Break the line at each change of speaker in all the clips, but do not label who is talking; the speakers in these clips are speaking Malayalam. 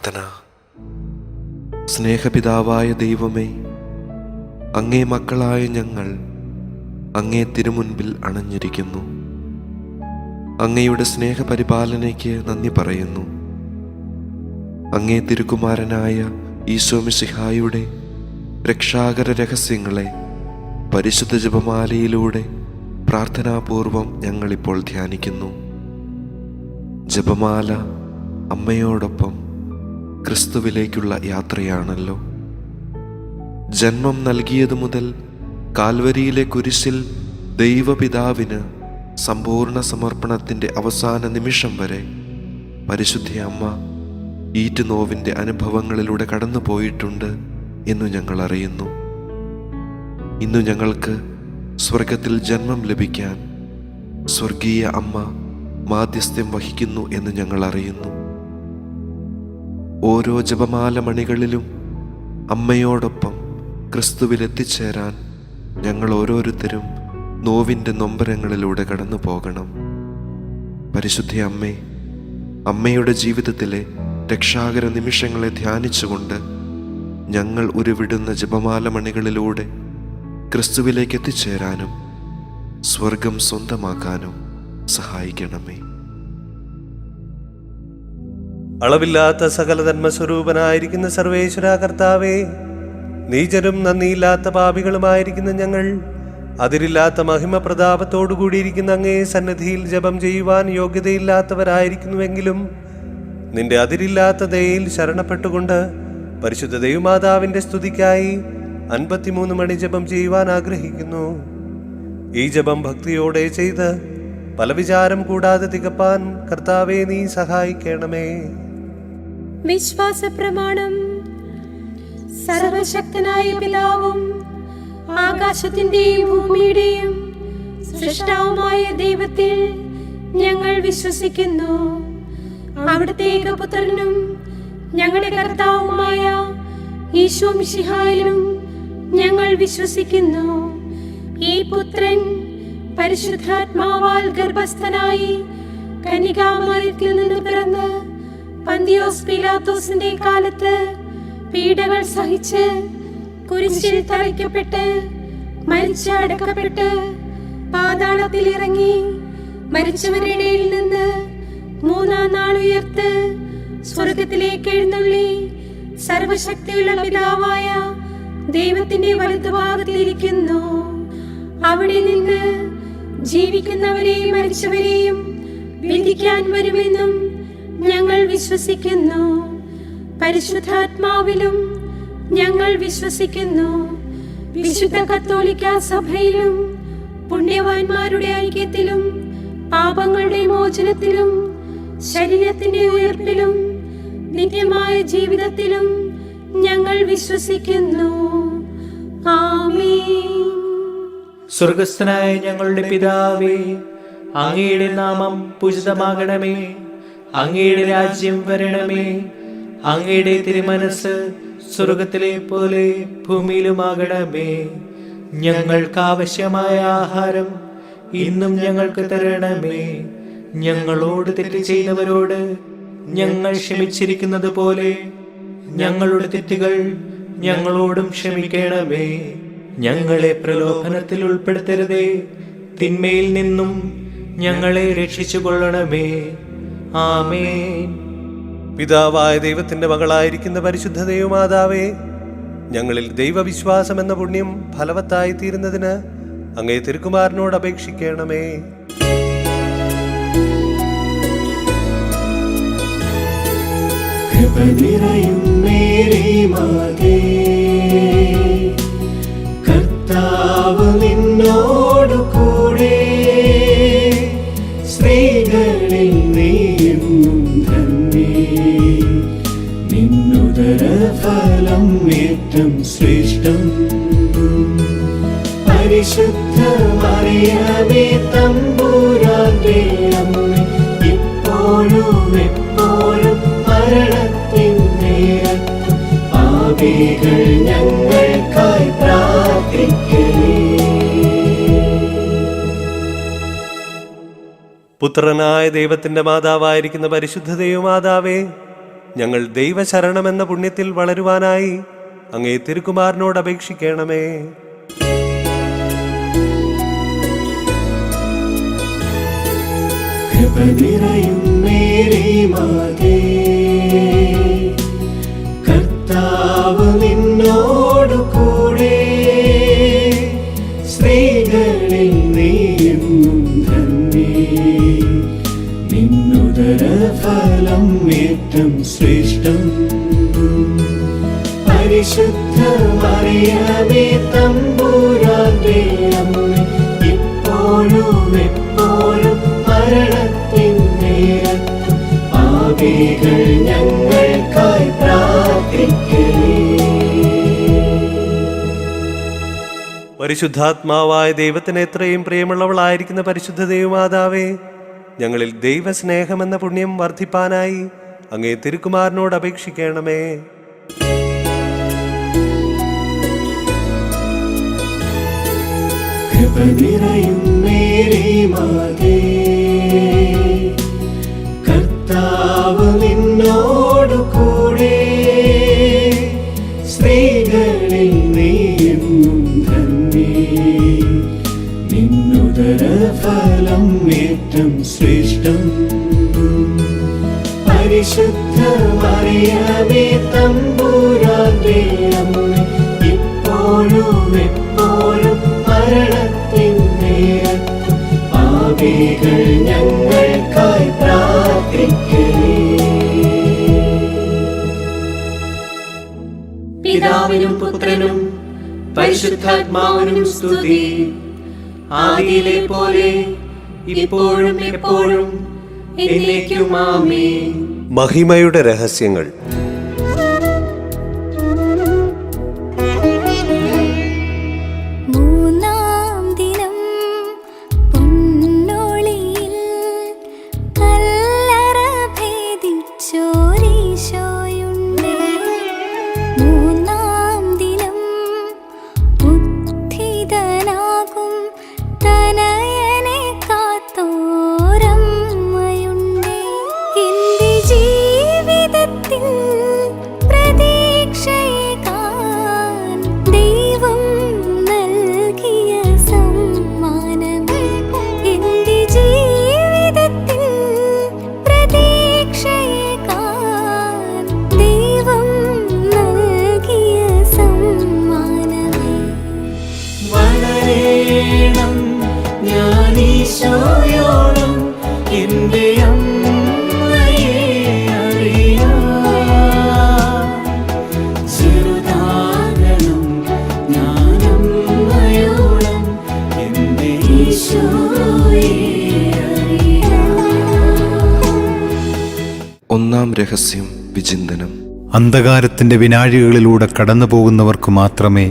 പ്രാർത്ഥന. സ്നേഹപിതാവായ ദൈവമേ, അങ്ങേ മക്കളായ ഞങ്ങൾ അങ്ങേ തിരുമുൻപിൽ അണഞ്ഞിരിക്കുന്നു. അങ്ങയുടെ സ്നേഹപരിപാലനയ്ക്ക് നന്ദി പറയുന്നു. അങ്ങേ തിരുക്കുമാരനായ ഈശോ മിശിഹായുടെ രക്ഷാകര രഹസ്യങ്ങളെ പരിശുദ്ധ ജപമാലയിലൂടെ പ്രാർത്ഥനാപൂർവം ഞങ്ങളിപ്പോൾ ധ്യാനിക്കുന്നു. ജപമാല അമ്മയോടൊപ്പം ക്രിസ്തുവിലേക്കുള്ള യാത്രയാണല്ലോ. ജന്മം നൽകിയതു മുതൽ കാൽവരിയിലെ കുരിശിൽ ദൈവപിതാവിന് സമ്പൂർണ്ണ സമർപ്പണത്തിൻ്റെ അവസാന നിമിഷം വരെ പരിശുദ്ധ അമ്മ ഈറ്റുനോവിൻ്റെ അനുഭവങ്ങളിലൂടെ കടന്നു പോയിട്ടുണ്ട് എന്നു ഞങ്ങൾ അറിയുന്നു. ഇന്നു ഞങ്ങൾക്ക് സ്വർഗത്തിൽ ജന്മം ലഭിക്കാൻ സ്വർഗീയ അമ്മ മാധ്യസ്ഥ്യം വഹിക്കുന്നു എന്ന് ഞങ്ങൾ അറിയുന്നു. ഓരോ ജപമാല മണികളിലും അമ്മയോടൊപ്പം ക്രിസ്തുവിൽ എത്തിച്ചേരാൻ ഞങ്ങൾ ഓരോരുത്തരും നോവിൻ്റെ നൊമ്പരങ്ങളിലൂടെ കടന്നു പോകണം. പരിശുദ്ധ അമ്മേ, അമ്മയുടെ ജീവിതത്തിലെ രക്ഷാകര നിമിഷങ്ങളെ ധ്യാനിച്ചുകൊണ്ട് ഞങ്ങൾ ഉരുവിടുന്ന ജപമാല മണികളിലൂടെ ക്രിസ്തുവിലേക്ക് എത്തിച്ചേരാനും സ്വർഗം സ്വന്തമാക്കാനും സഹായിക്കണമേ.
അളവില്ലാത്ത സകല ധർമ്മസ്വരൂപനായിരിക്കുന്ന സർവേശ്വര കർത്താവേ, നീചരും നന്ദിയില്ലാത്ത പാപികളുമായിരിക്കുന്ന ഞങ്ങൾ അതിരില്ലാത്ത മഹിമ പ്രതാപത്തോടുകൂടിയിരിക്കുന്ന അങ്ങേ സന്നിധിയിൽ ജപം ചെയ്യുവാൻ യോഗ്യതയില്ലാത്തവരായിരിക്കുന്നുവെങ്കിലും നിന്റെ അതിരില്ലാത്ത ദയയിൽ ശരണപ്പെട്ടുകൊണ്ട് പരിശുദ്ധ ദൈവമാതാവിൻ്റെ സ്തുതിക്കായി 53 മണി ജപം ചെയ്യുവാൻ ആഗ്രഹിക്കുന്നു. ഈ ജപം ഭക്തിയോടെ ചെയ്ത് പല വിചാരം കൂടാതെ തികപ്പാൻ കർത്താവേ നീ സഹായിക്കണമേ.
വിശ്വാസ പ്രമാണം. സർവശക്തനായ പിതാവും ആകാശത്തിന്റെയും ഭൂമിയുടെയും സൃഷ്ടാവുമായ ദൈവത്തിൽ ഞങ്ങൾ വിശ്വസിക്കുന്നു. അവിടുത്തെ ഏകപുത്രനും ഞങ്ങളുടെ കർത്താവുമായ ഈശോ മിശിഹായിലും ഞങ്ങൾ വിശ്വസിക്കുന്നു. ഈ പുത്രൻ പരിശുദ്ധാത്മാവാൽ ഗർഭസ്ഥനായി കന്യകാമറിയത്തിൽ നിന്ന് പിറന്ന് പന്തിയോസ് പീലാത്തോസിന്റെ കാലത്ത് പീഡകൾ സഹിച്ച് കുരിശിൽ തറയ്ക്കപ്പെട്ട് മരിച്ച് അടക്കപ്പെട്ട് പാതാളത്തിൽ ഇറങ്ങി മരിച്ചവരുടെ ഇടയിൽ നിന്ന് 3-ാം നാൾ ഉയർത്ത് സ്വർഗത്തിലേക്ക് എഴുന്നള്ളി സർവശക്തിയുള്ള പിതാവായ ദൈവത്തിന്റെ വലതുഭാഗത്തിലിരിക്കുന്നു. അവിടെ നിന്ന് ജീവിക്കുന്നവരെയും മരിച്ചവരെയും വിധിക്കാൻ വരുമെന്നും ഞങ്ങൾ വിശ്വസിക്കുന്നു. പരിശുദ്ധാത്മാവിലും ഞങ്ങൾ വിശ്വസിക്കുന്നു. വിശുദ്ധ കത്തോലിക്ക സഭയിലും പുണ്യവാന്മാരുടെ ഐക്യത്തിലും പാപങ്ങളുടെ മോചനത്തിലും ശരീരത്തിന്റെ ഉയർപ്പിലും നിത്യമായ ജീവിതത്തിലും ഞങ്ങൾ വിശ്വസിക്കുന്നു. ആമേൻ.
സ്വർഗസ്ഥനായ ഞങ്ങളുടെ പിതാവേ, അങ്ങയുടെ നാമം പൂജിതമാകണമേ. അങ്ങയുടെ രാജ്യം വരണമേ. അങ്ങയുടെ തിരുമനസ് സ്വർഗത്തിലെ പോലെ ഭൂമിയിലുമാകണമേ. ഞങ്ങൾക്ക് ആവശ്യമായ ആഹാരം ഇന്നും ഞങ്ങൾക്ക് തരണമേ. ഞങ്ങളോട് തെറ്റ് ചെയ്യുന്നവരോട് ഞങ്ങൾ ക്ഷമിച്ചിരിക്കുന്നത് പോലെ ഞങ്ങളുടെ തെറ്റുകൾ ഞങ്ങളോടും ക്ഷമിക്കണമേ. ഞങ്ങളെ പ്രലോഭനത്തിൽ ഉൾപ്പെടുത്തരുതേ, തിന്മയിൽ നിന്നും ഞങ്ങളെ രക്ഷിച്ചു കൊള്ളണമേ. ആമേൻ.
പിതാവായ ദൈവത്തിന്റെ മകളായിരിക്കുന്ന പരിശുദ്ധ ദൈവമാതാവേ, ഞങ്ങളിൽ ദൈവവിശ്വാസം എന്ന പുണ്യം ഫലവത്തായി തീരുന്നതിന് അങ്ങേ തിരുക്കുമാരനോട് അപേക്ഷിക്കണമേ.
കൃപ നിറയും മേരി മാതേ, കർത്താവ് നിന്നോടു കൂടെ, സ്ത്രീകളിൽ നീയെന്നും ധന്യേ, നിന്നുദര ഫലം ഏറ്റം ശ്രേഷ്ഠം. പരിശുദ്ധ മറിയമേ തമ്പുരാന്റെ അമ്മേ, ഇപ്പോഴും എപ്പോഴും മരണത്തിൻ നേരത്തും പാപികൾ ഞങ്ങൾക്കായി പ്രാർത്ഥിക്കണേ.
പുത്രനായ ദൈവത്തിന്റെ മാതാവായിരിക്കുന്ന പരിശുദ്ധ ദൈവമാതാവേ, ഞങ്ങൾ ദൈവശരണമെന്ന പുണ്യത്തിൽ വളരുവാനായി അങ്ങേ തിരുക്കുമാരനോട് അപേക്ഷിക്കണമേ.
കൃപ നിറയും മേരി മാതേ, കർത്താവ് നിന്നോടു കൂടെ, സ്ത്രീകളിൽ നീയെന്നും ധന്യേ, നിന്നുദര ഫലം ഏറ്റം ശ്രേഷ്ഠം. പരിശുദ്ധ മറിയമേ തമ്പുരാന്റെ അമ്മേ, ഇപ്പോഴും എപ്പോഴും മരണത്തിൻ നേരത്തും പാപികൾ ഞങ്ങൾക്കായി പ്രാർത്ഥിക്കണേ.
പരിശുദ്ധാത്മാവായ ദൈവത്തിന് എത്രയും പ്രിയമുള്ളവളായിരിക്കുന്ന പരിശുദ്ധ ദൈവമാതാവേ, ഞങ്ങളിൽ ദൈവസ്നേഹമെന്ന പുണ്യം വർദ്ധിപ്പാനായി അങ്ങേ തിരുക്കുമാരനോട് അപേക്ഷിക്കണമേ.
കൃപ നിറയും മേരി മാതേ, കർത്താവ് നിന്നോടു കൂടെ, സ്ത്രീകളിൽ നീയെന്നും ധന്യേ, നിന്നുദര ഫലം ഏറ്റം ശ്രേഷ്ഠം. പരിശുദ്ധ മറിയമേ തമ്പുരാന്റെ അമ്മേ, ഇപ്പോഴും എപ്പോഴും മരണത്തിൻ നേരത്തും പാപികൾ ഞങ്ങൾക്കായി പ്രാർത്ഥിക്കണേ.
പിതാവിനും പുത്രനും പരിശുദ്ധാത്മാവിനും സ്തുതി. ആദിയിലെ പോലെ ഇപ്പോഴും എപ്പോഴും എന്നേക്കും ആമേൻ.
മഹിമയുടെ രഹസ്യങ്ങൾ.
മൂന്നാം ദിനം പൊന്നൊളിയിൽ കല്ലറ ഭേദിച്ചോരീശോയുണ്ട്. മൂന്നാം ദിനം ഉത്ഥിതനാകും തനയനെ കാത്തോരമ്മയുണ്ട്. എന്റെ ജീവിതത്തിൽ പ്രതീക്ഷയേകാൻ ദൈവം നൽകിയ സമ്മാനമേ. എന്റെ ജീവിതത്തിൽ പ്രതീക്ഷയേകാൻ ദൈവം നൽകിയ സമ്മാനമേ.
വളരേണം ഞാനീശോയോളം എന്റെ അമ്മയെ അറിയാം. ചെറുതാകണം ഞാനമ്മയോളം എന്റെ ഈശോയെ അറിയാം.
ഒന്നാം രഹസ്യം വിചിന്തനം.
അന്ധകാരത്തിൻ്റെ വിനാഴികളിലൂടെ കടന്നു പോകുന്നവർക്ക് മാത്രമേ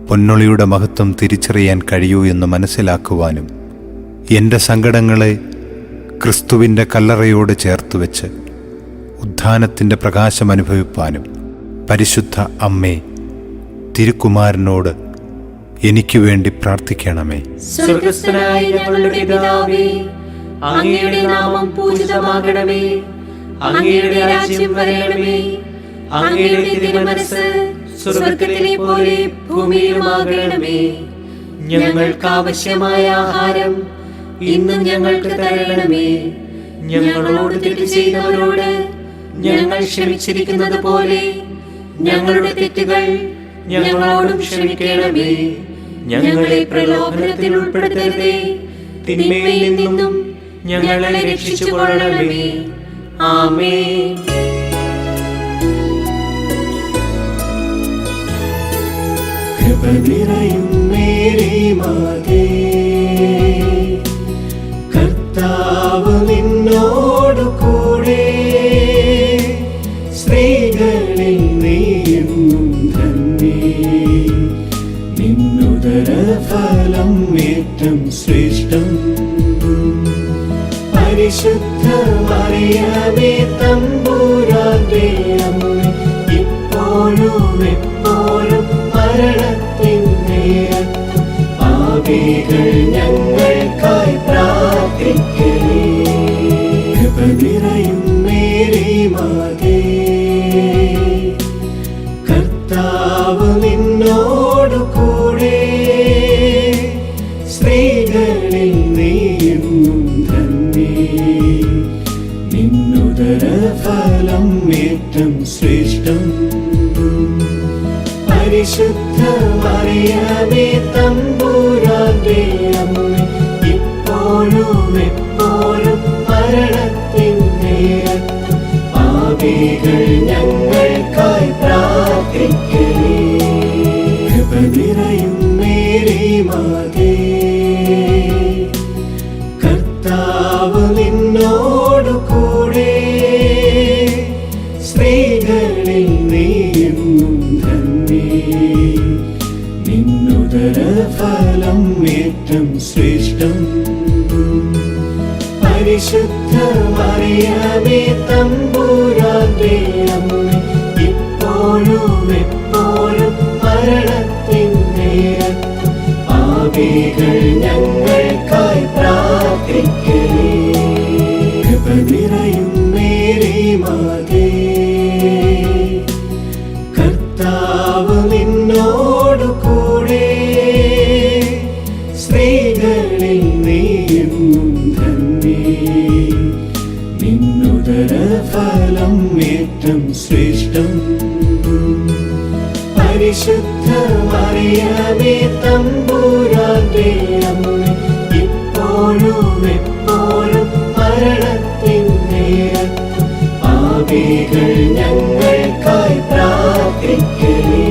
പൊന്നൊളിയുടെ മഹത്വം തിരിച്ചറിയാൻ കഴിയൂ എന്ന് മനസ്സിലാക്കുവാനും എൻ്റെ സങ്കടങ്ങളെ ക്രിസ്തുവിൻ്റെ കല്ലറയോട് ചേർത്ത് വെച്ച് ഉത്ഥാനത്തിൻ്റെ പ്രകാശം അനുഭവിപ്പാനും പരിശുദ്ധ അമ്മേ തിരുക്കുമാരനോട് എനിക്ക് വേണ്ടി പ്രാർത്ഥിക്കണമേ.
സ്വർഗസ്ഥനായ ഞങ്ങളുടെ പിതാവേ, അങ്ങയുടെ നാമം പൂജിതമാകണമേ. അങ്ങയുടെ രാജ്യം വരണമേ. അങ്ങയുടെ തിരുമനസ്സ് സ്വർഗത്തിലെ പോലെ ഭൂമിയിലുമാകണമേ. ഞങ്ങൾക്ക് ആവശ്യമായ ആഹാരം ഇന്നും ഞങ്ങൾക്ക് തരണമേ. ഞങ്ങളോട് തെറ്റ് ചെയ്തവരോട് ഞങ്ങൾ ക്ഷമിച്ചിരിക്കുന്നത് പോലെ ഞങ്ങളുടെ തെറ്റുകൾ ഞങ്ങളോടും ക്ഷമിക്കണമേ. ഞങ്ങളെ പ്രലോഭനത്തിൽ ഉൾപ്പെടുത്തരുതേ, തിന്മയിൽ നിന്നും ഞങ്ങളെ രക്ഷിച്ചുകൊള്ളണമേ. ആമേൻ.
കൃപ നിറയും മേരി മാതേ, കർത്താവ് നിന്നോടു കൂടെ, സ്ത്രീകളിൽ നീയെന്നും ധന്യേ, നിന്നുദര ഫലം ഏറ്റം ശ്രേഷ്ഠം. പരിശുദ്ധ മറിയമേ തമ്പുരാന്റെ അമ്മേ, ഇപ്പോഴും എപ്പോഴും മരണത്തിൻ നേരത്തും പാപികൾ ഞങ്ങൾക്കായി പ്രാർത്ഥിക്കണേ. കൃപ നിറയും മേരി മാതേ, നിന്നോടു കൂടെ സ്ത്രീകളിൽ നീയെന്നും ധന്യേ. നിന്നുദരഫലം ഏറ്റം ശ്രേഷ്ഠം. പരിശുദ്ധ മറിയമേ തമ്പുരാന്റെ അമ്മേ, ഇപ്പോഴും എപ്പോഴും മരണത്തിൻ നേരത്തും പാപികൾ ഞങ്ങൾക്കായി പ്രാർത്ഥിക്കണേ. കൃപ നിറയും മേരി മാതേ, കർത്താവ് നിന്നോടു കൂടെ സ്ത്രീകളിൽ നീയെന്നും ധന്യേ. നിന്നുദരഫലം ഏറ്റം ശ്രേഷ്ഠം. പരിശുദ്ധ മറിയമേ തമ്പുരാന്റെ അമ്മേ, ഇപ്പോഴും എപ്പോഴും മരണത്തിൻ നേരത്തും പാപികൾ ഞങ്ങൾക്കായി പ്രാർത്ഥിക്കണേ. കൃപ നിറയും മേരി മാതേ, കർത്താവ് നിന്നോടു കൂടെ സ്ത്രീകളിൽ നീയെന്നും ധന്യേ. നിന്നുദരഫലം ഏറ്റം ശ്രേഷ്ഠം. പരിശുദ്ധ മറിയമേ തമ്പുരാന്റെ അമ്മേ, ഇപ്പോഴും എപ്പോഴും മരണത്തിൻ നേരത്തും പാപികൾ ഞങ്ങൾക്കായി പ്രാർത്ഥിക്കണേ.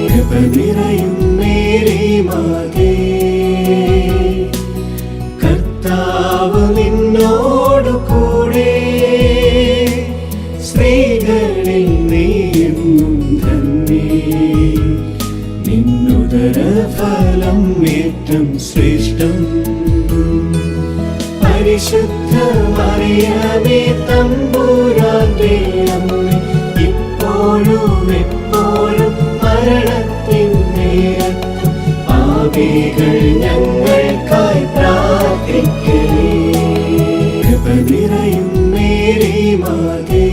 കൃപ നിറയും മേരി മാതേ, കർത്താവ് നിന്നോടു കൂടെ സ്ത്രീകളിൽ നീയെന്നും ധന്യേ. നിന്നുദരഫലം ഏറ്റം ശ്രേഷ്ഠം. പരിശുദ്ധ മറിയമേ തമ്പുരാന്റെ അമ്മേ, ഇപ്പോഴും എപ്പോഴും മരണത്തിൻ നേരത്തും പാപികൾ ഞങ്ങൾക്കായി പ്രാർത്ഥിക്കണേ. കൃപ നിറയും മേരി മാതേ,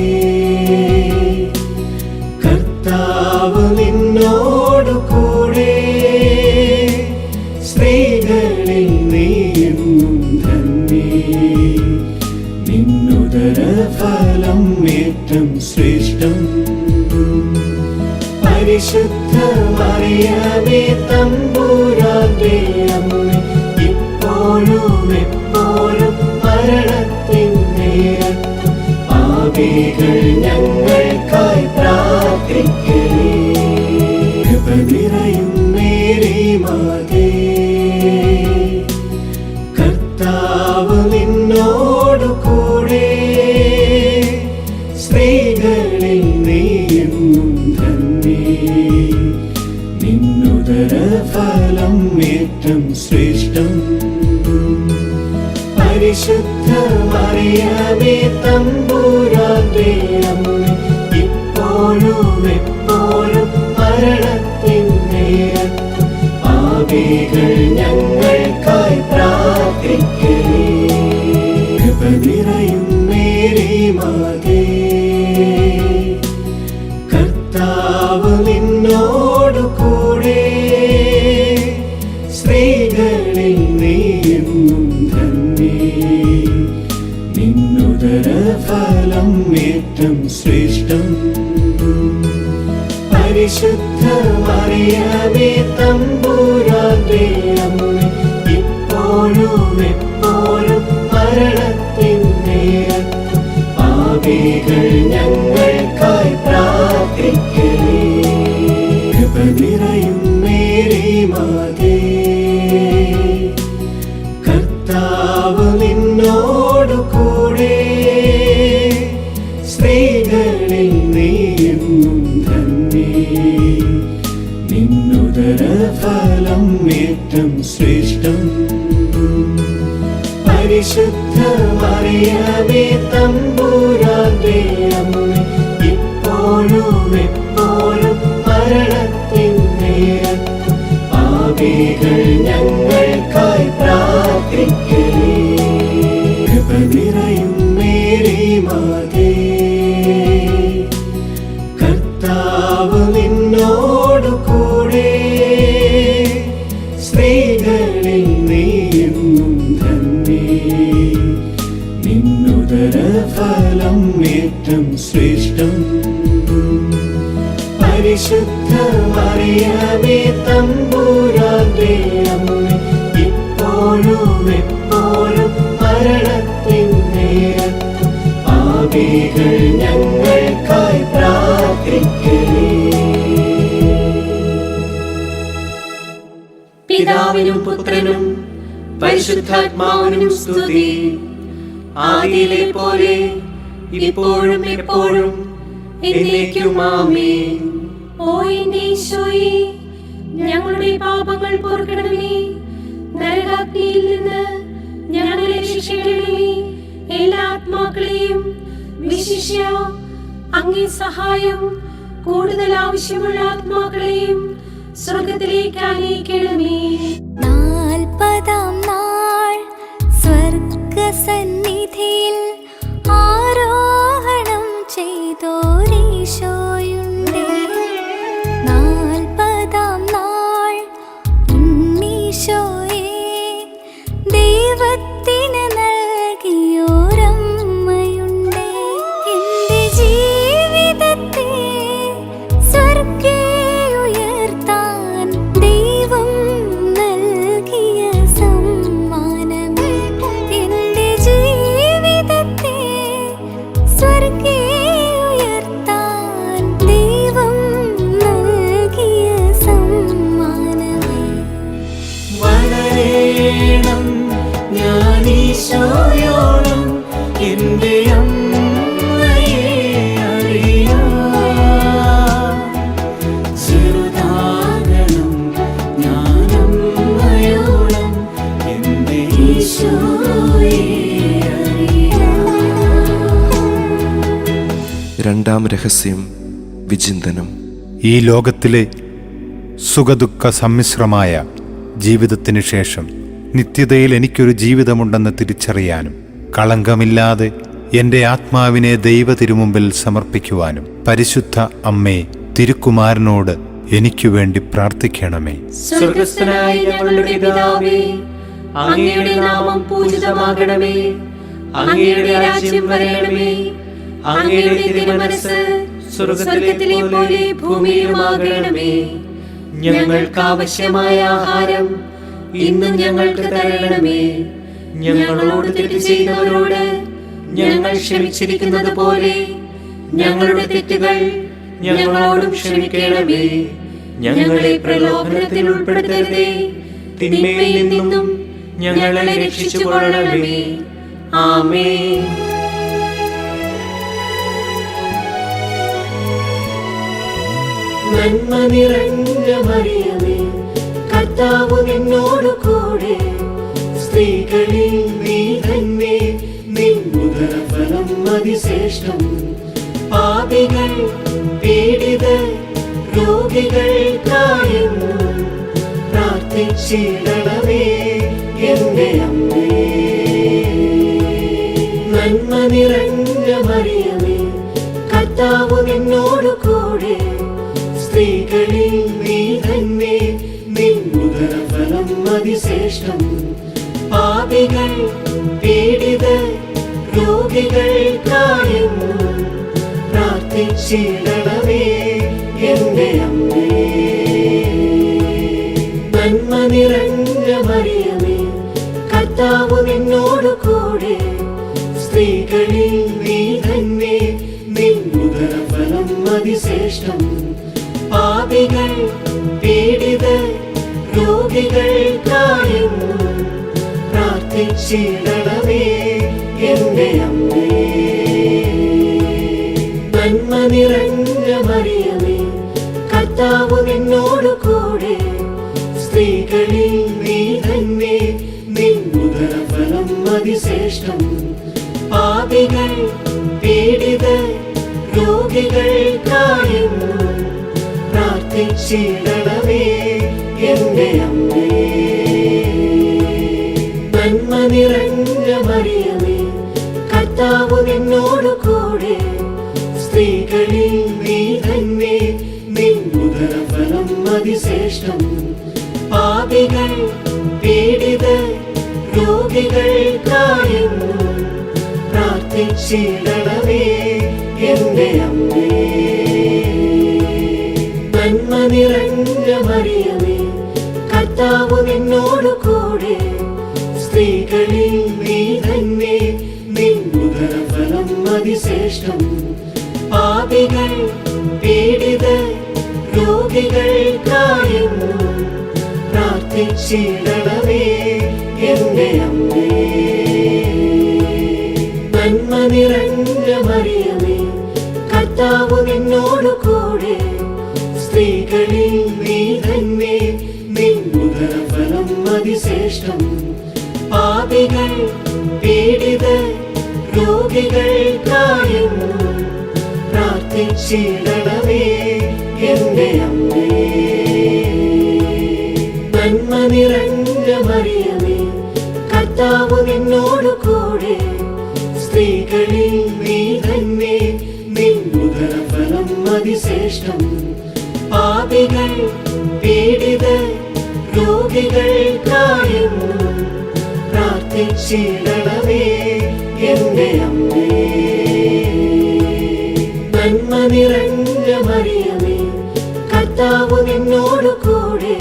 കർത്താവ് നിന്നോടു കൂടെ സ്ത്രീകളിൽ നീയെന്നും ധന്യേ. നിന്നുദരഫലം ഏറ്റം ശ്രേഷ്ഠം. പരിശുദ്ധ മറിയമേ തമ്പുരാന്റെ അമ്മേ, ഇപ്പോഴും എപ്പോഴും മരണത്തിൻ നേരത്തും പാപികൾ ഞങ്ങൾക്കായി പ്രാർത്ഥിക്കണേ. കൃപ നിറയും മേരി മാതേ, കർത്താവ് നിന്നോടു കൂടെ സ്ത്രീകളിൽ നീയെന്നും ധന്യേ. നിന്നുദരഫലം ഏറ്റം ശ്രേഷ്ഠം. പരിശുദ്ധ മറിയമേ തമ്പുരാന്റെ അമ്മേ, ഇപ്പോഴും എപ്പോഴും മരണത്തിൻ നേരത്തും പാപികൾ ഞങ്ങൾക്കായി പ്രാർത്ഥിക്കണേ. കൃപ നിറയും മേരി മാതേ, കർത്താവ് നിന്നോടു കൂടെ സ്ത്രീകളിൽ നീയെന്നും ധന്യേ. നിന്നുദരഫലം ഏറ്റം ശ്രേഷ്ഠം. പരിശുദ്ധ മറിയമേ തമ്പുരാന്റെ അമ്മേ, ഇപ്പോഴും എപ്പോഴും മരണത്തിൻ നേരത്തും പാപികൾ ഞങ്ങൾക്കായി പ്രാർത്ഥിക്കണേ. കൃപ നിറയും മേരി മാതേ, കർത്താവ് നിന്നോടു കൂടെ സ്ത്രീകളിൽ നീയെന്നും ധന്യേ. നിന്നുദരഫലം ഏറ്റം ശ്രേഷ്ഠം. പരിശുദ്ധ മറിയമേ തമ്പുരാന്റെ അമ്മേ, ഇപ്പോഴും എപ്പോഴും മരണത്തിൻ നേരത്തും പാപികൾ ഞങ്ങൾക്കായി പ്രാർത്ഥിക്കണേ. കൃപ നിറയും മേരി മാതേ, കർത്താവ് നിന്നോടു കൂടെ മറിയമേ തമ്പുരാന്റെ അമ്മേ, ഇപ്പോഴും എപ്പോഴും മരണത്തിൻ നേരത്തും പാപികൾ ഞങ്ങൾക്കായി പ്രാർത്ഥിക്കണേ.
പിതാവിനും പുത്രനും പരിശുദ്ധാത്മാവിനും സ്തുതി. ആദിയിലെ പോലെ ഇപ്പോഴും എപ്പോഴും എന്നേക്കും ആമേൻ.
ഓ എന്റെ ഈശോയേ, ഞങ്ങളുടെ പാപങ്ങൾ പൊറുക്കണമേ, നരകാഗ്നിയിൽ നിന്ന് ഞങ്ങളെ രക്ഷിക്കണമേ. എല്ലാ ആത്മാക്കളെയും വിശിഷ്യ അങ്ങേ സഹായം കൂടുതൽ ആവശ്യമുള്ള ആത്മാക്കളെയും സ്വർഗത്തിലേക്ക് ആനയിക്കണമേ.
40-ാം നാൾ സ്വർഗസന്നിധിയിൽ ആരോഹണം ചെയ്തോരീശോയുണ്ടേ. 40-ാം നാൾ ഉണ്ണീശോയെ ദൈവത്തിന് നൽകിയോരമ്മയുണ്ടേ. എന്റെ ജീവിതത്തെ സ്വർഗേ ഉയർത്താൻ ദൈവം നൽകിയ സമ്മാനമേ. എന്റെ ജീവിതത്തെ സ്വർഗേ ഉയർത്താൻ ദൈവം നൽകിയ സമ്മാനമേ.
വളരേണം ഞാനീശോയോളം എന്റെ അമ്മയെ അറിയാം. ചെറുതാകണം ഞാനമ്മയോളം എന്റെ ഈശോയെ അറിയാം.
രണ്ടാം രഹസ്യം വിചിന്തനം.
ഈ ലോകത്തിലെ സുഖദുഃഖ സമ്മിശ്രമായ ജീവിതത്തിനു ശേഷം നിത്യതയിൽ എനിക്കൊരു ജീവിതമുണ്ടെന്ന് തിരിച്ചറിയാനും കളങ്കമില്ലാതെ എൻ്റെ ആത്മാവിനെ ദൈവ തിരുമുമ്പിൽ സമർപ്പിക്കുവാനും പരിശുദ്ധ അമ്മേ, തിരുക്കുമാരനോട് എനിക്കു വേണ്ടി പ്രാർത്ഥിക്കണമേ.
സ്വർഗസ്ഥനായ ഞങ്ങളുടെ പിതാവേ, അങ്ങയുടെ നാമം പൂജിതമാകണമേ. അങ്ങയുടെ രാജ്യം വരണമേ. അങ്ങയുടെ തിരുമനസ്സ് സ്വർഗത്തിലെ പോലെ ഭൂമിയിലുമാകണമേ. ഞങ്ങൾക്ക് ആവശ്യമായ ആഹാരം ഇന്നും ഞങ്ങൾക്ക് തരണമേ. ഞങ്ങളോട് തെറ്റ് ചെയ്തവരോട് ഞങ്ങൾ ക്ഷമിച്ചിരിക്കുന്നത് പോലെ ഞങ്ങളുടെ തെറ്റുകൾ ഞങ്ങളോടും ക്ഷമിക്കണമേ. ഞങ്ങളെ പ്രലോഭനത്തിൽ ഉൾപ്പെടുത്തരുതേ, തിന്മയിൽ നിന്നും ഞങ്ങളെ രക്ഷിച്ചുകൊള്ളണമേ. ആമേൻ.
നന്മ നിറഞ്ഞ മറിയമേ, കർത്താവ് നിന്നോട് കൂടെ, സ്ത്രീകളിൽ നീ തന്നെ, നിൻ ഉദരഫലം അതിശ്രേഷ്ഠം. പാപികൾ പീഡിതർ രോഗികൾക്കായെന്നും പ്രാർത്ഥിച്ചിടണമേ എന്റെ അമ്മേ. നന്മ നിറഞ്ഞ മറിയമേ, കർത്താവ് നിന്നോട് കൂടെ, സ്ത്രീകളിൽ നീ തന്നെ, നിൻ ഉദരഫലം അതിശ്രേഷ്ഠം. പാപികൾ പീഡിതർ രോഗികൾക്കായെന്നും പ്രാർത്ഥിച്ചിടണമേ എന്റെ അമ്മേ. നന്മ നിറഞ്ഞ മറിയമേ, കർത്താവ് നിന്നോട് കൂടെ, സ്ത്രീകളിൽ നീ തന്നെ, നിൻ ഉദരഫലം അതിശ്രേഷ്ഠം. പാപികൾ പീഡിതർ രോഗികൾക്കായെന്നും പ്രാർത്ഥിച്ചിടണമേ എന്റെ അമ്മേ. നന്മ നിറഞ്ഞ മറിയമേ, കർത്താവ് നിന്നോട് കൂടെ, സ്ത്രീകളിൽ നീ തന്നെ, നിൻ ഉദരഫലം അതിശ്രേഷ്ഠം. പാപികൾ പീഡിതർ രോഗികൾക്കായെന്നും പ്രാർത്ഥിച്ചിടണമേ എന്റെ അമ്മേ. നന്മ നിറഞ്ഞ മറിയമേ, കർത്താവ് നിന്നോട് കൂടെ, സ്ത്രീകളിൽ നീ തന്നെ, നിൻ ഉദരഫലം അതിശ്രേഷ്ഠം. പാപികൾ പീഡിതർ രോഗികൾക്കായെന്നും പ്രാർത്ഥിച്ചിടണമേ എന്റെ അമ്മേ. നന്മ നിറഞ്ഞ മറിയമേ, കർത്താവ് നിന്നോട് കൂടെ, സ്ത്രീകളിൽ നീ തന്നെ, നിൻ ഉദരഫലം അതിശ്രേഷ്ഠം. പാപികൾ പീഡിതർ രോഗികൾക്കായെന്നും പ്രാർത്ഥിച്ചിടണമേ എന്റെ അമ്മേ. നന്മ നിറഞ്ഞ മറിയമേ, കർത്താവ് നിന്നോട് കൂടെ, സ്ത്രീകളിൽ നീ തന്നെ, നിൻ ഉദരഫലം അതിശ്രേഷ്ഠം. പാപികൾ പീഡിതർ രോഗികൾക്കായെന്നും പ്രാർത്ഥിച്ചിടണമേ എന്റെ അമ്മേ. നന്മ നിറഞ്ഞ മറിയമേ, കർത്താവ് നിന്നോട് കൂടെ, സ്ത്രീകളിൽ നീ തന്നെ, നിൻ ഉദരഫലം അതിശ്രേഷ്ഠം. പാപികൾ പീഡിതർ രോഗികൾക്കായെന്നും പ്രാർത്ഥിച്ചിടണമേ എന്റെ അമ്മേ. നന്മ നിറഞ്ഞ മറിയമേ, കർത്താവ് നിന്നോട് കൂടെ,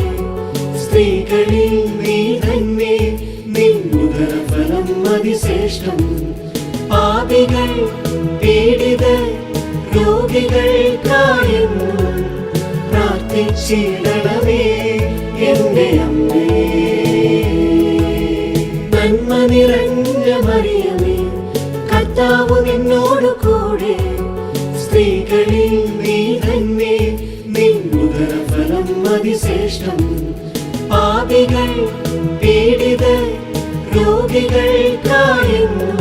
സ്ത്രീകളിൽ നീ തന്നെ, നിൻ ഉദരഫലം അതിശ്രേഷ്ഠം. പാപികൾ പീഡിതർ രോഗികൾക്കായെന്നും പ്രാർത്ഥിച്ചിടണമേ എന്റെ അമ്മേ. നന്മ നിറഞ്ഞ മറിയമേ, കർത്താവ് നിന്നോട് കൂടെ, സ്ത്രീകളിൽ നീ തന്നെ, നിൻ ഉദരഫലം അതിശ്രേഷ്ഠം. പാപികൾ പീഡിതർ രോഗികൾക്കായെന്നും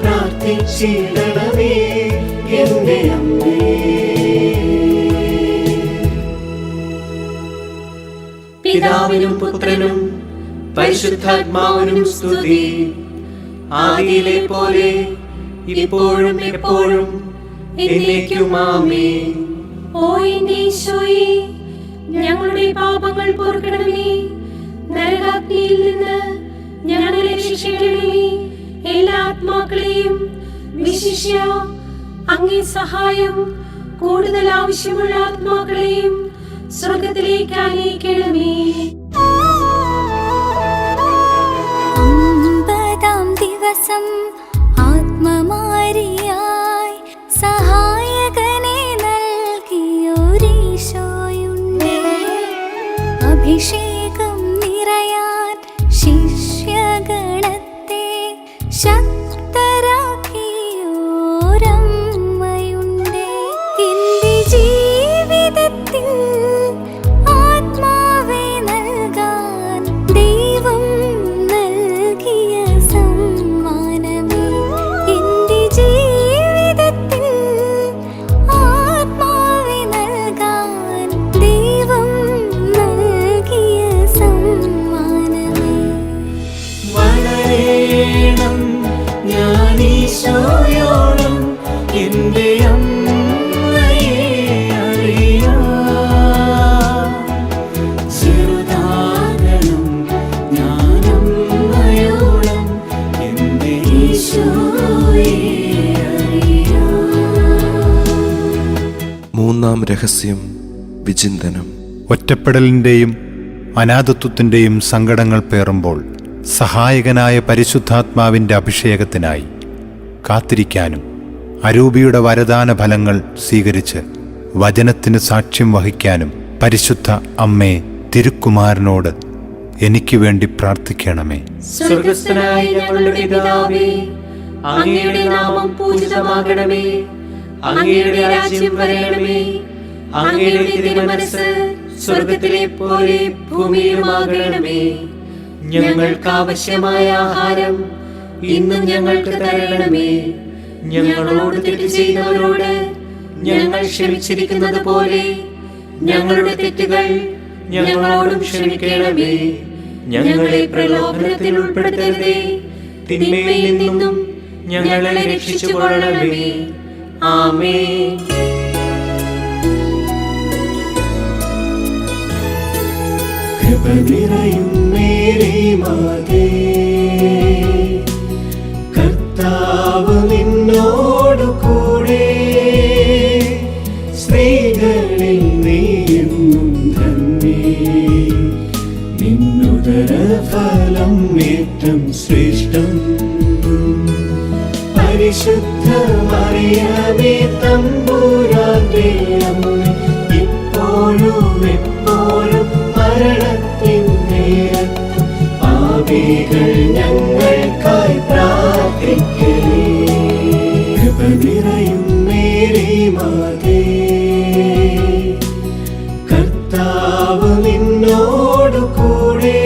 പ്രാർത്ഥിച്ചിടണമേ എന്റെ അമ്മേ.
പിതാവിനും പുത്രനും പരിശുദ്ധാത്മാവിനും സ്തുതി. ആദിയിലെ പോലെ ഇപ്പോഴും എപ്പോഴും എന്നേക്കും ആമേൻ.
ഓ എന്റെ ഈശോയെ, ഞങ്ങളുടെ പാപങ്ങൾ പൊറുക്കണമേ, നരകാഗ്നിയിൽ നിന്ന് ഞങ്ങളെ രക്ഷിക്കണമേ. എല്ലാ ആത്മാക്കളെയും വിശിഷ്യ അങ്ങേ സഹായം കൂടുതൽ ആവശ്യമുള്ള ആത്മാക്കളെയും സ്വർഗത്തിലേക്ക് ആനയിക്കണമേ.
50-ാം ദിവസം ആത്മമാരിയായി സഹായകനെ നൽകിയൊരീശോയുണ്ട്. അഭിഷേകം നിറയാൻ ശിഷ്യഗണത്തെ ശക്തരാക്കിയോരമ്മയുണ്ട്. എന്റെ ജീവിതത്തിൽ ആത്മാവെ നൽകാൻ ദൈവം നൽകിയ സമ്മാനമേ. എന്റെ ജീവിതത്തിൽ ആത്മാവെ നൽകാൻ ദൈവം നൽകിയ സമ്മാനമേ.
വളരണം ഞാൻ ഈശോയോളം എന്റെ അമ്മയെ അറിയാം. ചെറുതാകണം ഞാൻ അമ്മയോളം എന്റെ ഈശോയെ അറിയാം.
മൂന്നാം രഹസ്യം വിചിന്തനം.
ഒറ്റപ്പെടലിൻ്റെയും അനാഥത്വത്തിൻ്റെയും സങ്കടങ്ങൾ പേറുമ്പോൾ സഹായകനായ പരിശുദ്ധാത്മാവിൻ്റെ അഭിഷേകത്തിനായി കാത്തിരിക്കാനും അരൂപിയുടെ വരദാന ഫലങ്ങൾ സ്വീകരിച്ച് വചനത്തിന് സാക്ഷ്യം വഹിക്കാനും പരിശുദ്ധ അമ്മേ തിരുക്കുമാരനോട് എനിക്ക് വേണ്ടി പ്രാർത്ഥിക്കണമേ.
സ്വർഗസ്ഥനായ ഞങ്ങളുടെ പിതാവേ, അങ്ങയുടെ നാമം പൂജിതമാകണമേ. അങ്ങയുടെ രാജ്യം വരണമേ. അങ്ങയുടെ തിരുമനസ്സ് സ്വർഗത്തിലെ പോലെ ഭൂമിയിലുമാകണമേ. ഞങ്ങൾക്ക് ആവശ്യമായ ആഹാരം ഇന്നും ഞങ്ങൾക്ക് തരണമേ. ഞങ്ങളോട് തെറ്റ് ചെയ്തവരോട് ഞങ്ങൾ ക്ഷമിച്ചിരിക്കുന്നത് പോലെ ഞങ്ങളുടെ തെറ്റുകൾ ഞങ്ങളോടും ക്ഷമിക്കണമേ. ഞങ്ങളെ പ്രലോഭനത്തിൽ ഉൾപ്പെടുത്തരുതേ, തിന്മയിൽ നിന്നും ഞങ്ങളെ രക്ഷിച്ചുകൊള്ളണമേ. ആമേൻ.
കൃപ നിറയും മേരി മാതേ, കർത്താവ് നിന്നോടു കൂടെ, സ്ത്രീകളിൽ നീ നിന്നുദരഫലം ഏറ്റം ശ്രേഷ്ഠം. പരിശുദ്ധ മറിയമേ തമ്പുരാന്റെ അമ്മേ, ഇപ്പോഴും എപ്പോഴും മരണത്തിൻ നേരത്തും പാപികൾ ഞങ്ങൾക്കായി പ്രാർത്ഥിക്കണേ. കൃപ നിറയും മേരി മാതേ, കർത്താവ് നിന്നോടു കൂടെ,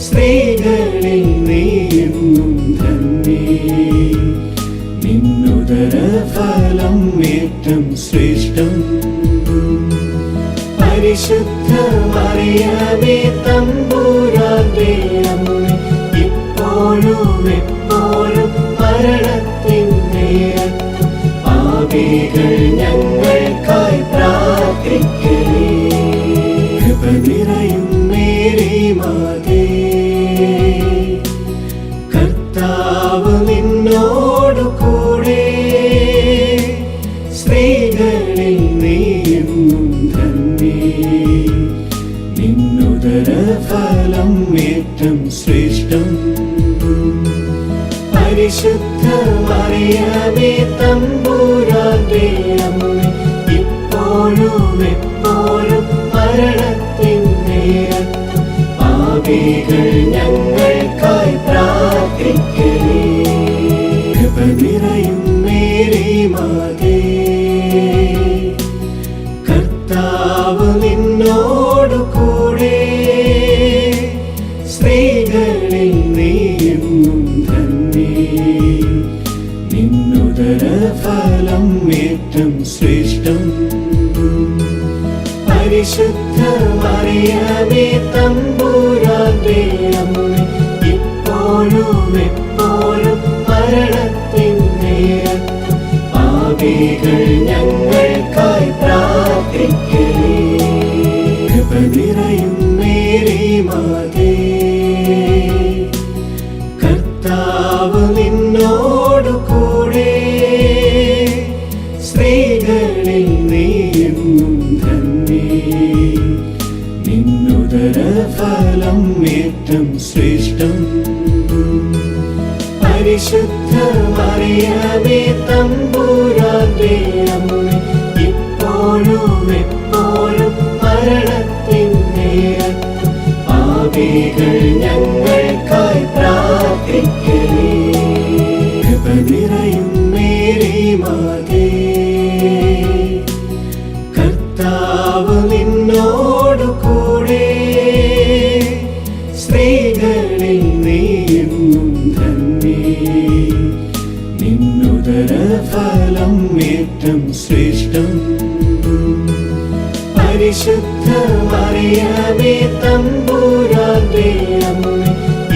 സ്ത്രീകളിൽ നീയെന്നും ധന്യേ. നിന്നുദരഫലം ഏറ്റം ശ്രേഷ്ഠം. പരിശുദ്ധ മറിയമേ തമ്പുരാന്റെ അമ്മേ, ഇപ്പോഴും എപ്പോഴും മരണത്തിൻ നേരത്തും പാപികൾ ഞങ്ങൾക്കായി പ്രാർത്ഥിക്കണേ. കൃപ നിറയും മേരി മാതേ, കർത്താവ് നിന്നോടു കൂടെ, സ്ത്രീകളിൽ നീയെന്നും ധന്യേ. നിന്നുദരഫലം ഏറ്റം ശ്രേഷ്ഠം. പരിശുദ്ധ മറിയമേ തമ്പുരാന്റെ അമ്മേ, ഇപ്പോഴും എപ്പോഴും മരണത്തിൻ നേരത്തും പാപികൾ ഞങ്ങൾക്കായി പ്രാർത്ഥിക്കണേ. കൃപ നിറയും മേരി മാതേ, കർത്താവ് നിന്നോടു കൂടെ, സ്ത്രീകളിൽ നീയെന്നും ധന്യേ. നിന്നുദരഫലം ഏറ്റം ശ്രേഷ്ഠം. പരിശുദ്ധ മറിയമേ തമ്പുരാന്റെ അമ്മേ, ഇപ്പോഴും എപ്പോഴും മരണത്തിൻ നേരത്തും പാപികൾ ഞങ്ങൾക്കായി പ്രാർത്ഥിക്കണേ. കൃപ നിറയും മേരി മാതേ, കർത്താവ് നിന്നോടു കൂടെ, സ്ത്രീകളിൽ നീയെന്നും ധന്യേ. നിന്നുദരഫലം ഏറ്റം ശ്രേഷ്ഠം. പരിശുദ്ധ മറിയമേ തമ്പുരാന്റെ അമ്മേ, ഇപ്പോഴും എപ്പോഴും മരണത്തിൻ നേരത്തും പാപികൾ ഞങ്ങൾക്കായി പ്രാർത്ഥിക്കണേ. കൃപ നിറയും മേരി മാതേ, കർത്താവ് നിന്നോടു കൂടെ, സ്ത്രീകളിൽ നീയെന്നും ധന്യേ. നിന്നുദരഫലം ഏറ്റം ശ്രേഷ്ഠം. പരിശുദ്ധ മറിയമേ തമ്പുരാന്റെ അമ്മേ,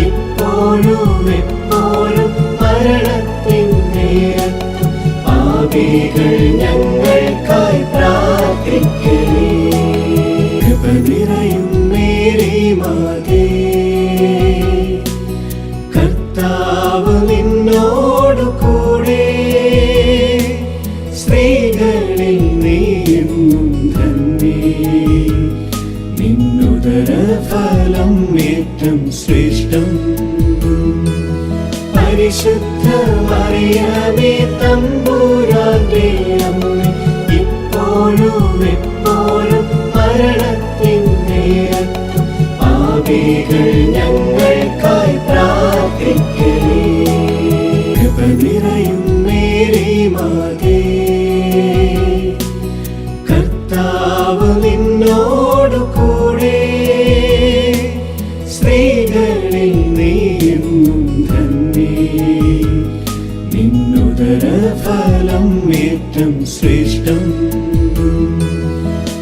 ഇപ്പോഴും എപ്പോഴും മരണത്തിൻ നേരത്തും പാപികൾ ഞങ്ങൾക്കായി പ്രാർത്ഥിക്കണേ. കൃപ നിറയും മേരി മാതേ, കർത്താവ് നിന്നോടു കൂടെ, സ്ത്രീകളിൽ നീയെന്നും ധന്യേ. നിന്നുദരഫലം ഏറ്റം ശ്രേഷ്ഠം. പരിശുദ്ധ മറിയമേ തമ്പുരാന്റെ അമ്മേ, ഇപ്പോഴും എപ്പോഴും മരണത്തിൻ നേരത്തും പാപികൾ ഞങ്ങൾക്കായി പ്രാർത്ഥിക്കണേ. കൃപ നിറയും മേരി മാതേ, കർത്താവ് നിന്നോടു കൂടെ, സ്ത്രീകളിൽ നീയെന്നും ധന്യേ. നിന്നുദരഫലം ഏറ്റം ശ്രേഷ്ഠം.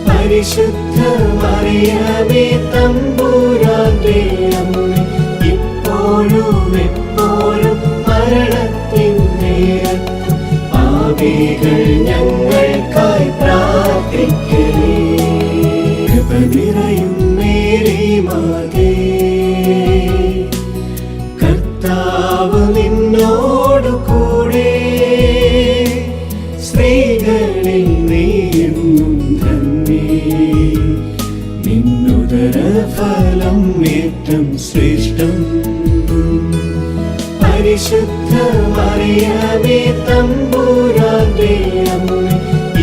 പരിശുദ്ധ മറിയമേ തമ്പുരാന്റെ അമ്മേ, ഇപ്പോഴും എപ്പോഴും മരണത്തിൻ നേരത്തും പാപികൾ ഞങ്ങൾക്കായി പ്രാർത്ഥിക്കണേ. കൃപ നിറയും മേരി മാതേ, കർത്താവ് നിന്നോടു കൂടെ, സ്ത്രീകളിൽ നീയെന്നും ധന്യേ. നിന്നുദരഫലം ശ്രേഷ്ഠം. പരിശുദ്ധ മറിയമേ തമ്പുരാന്റെ അമ്മേ,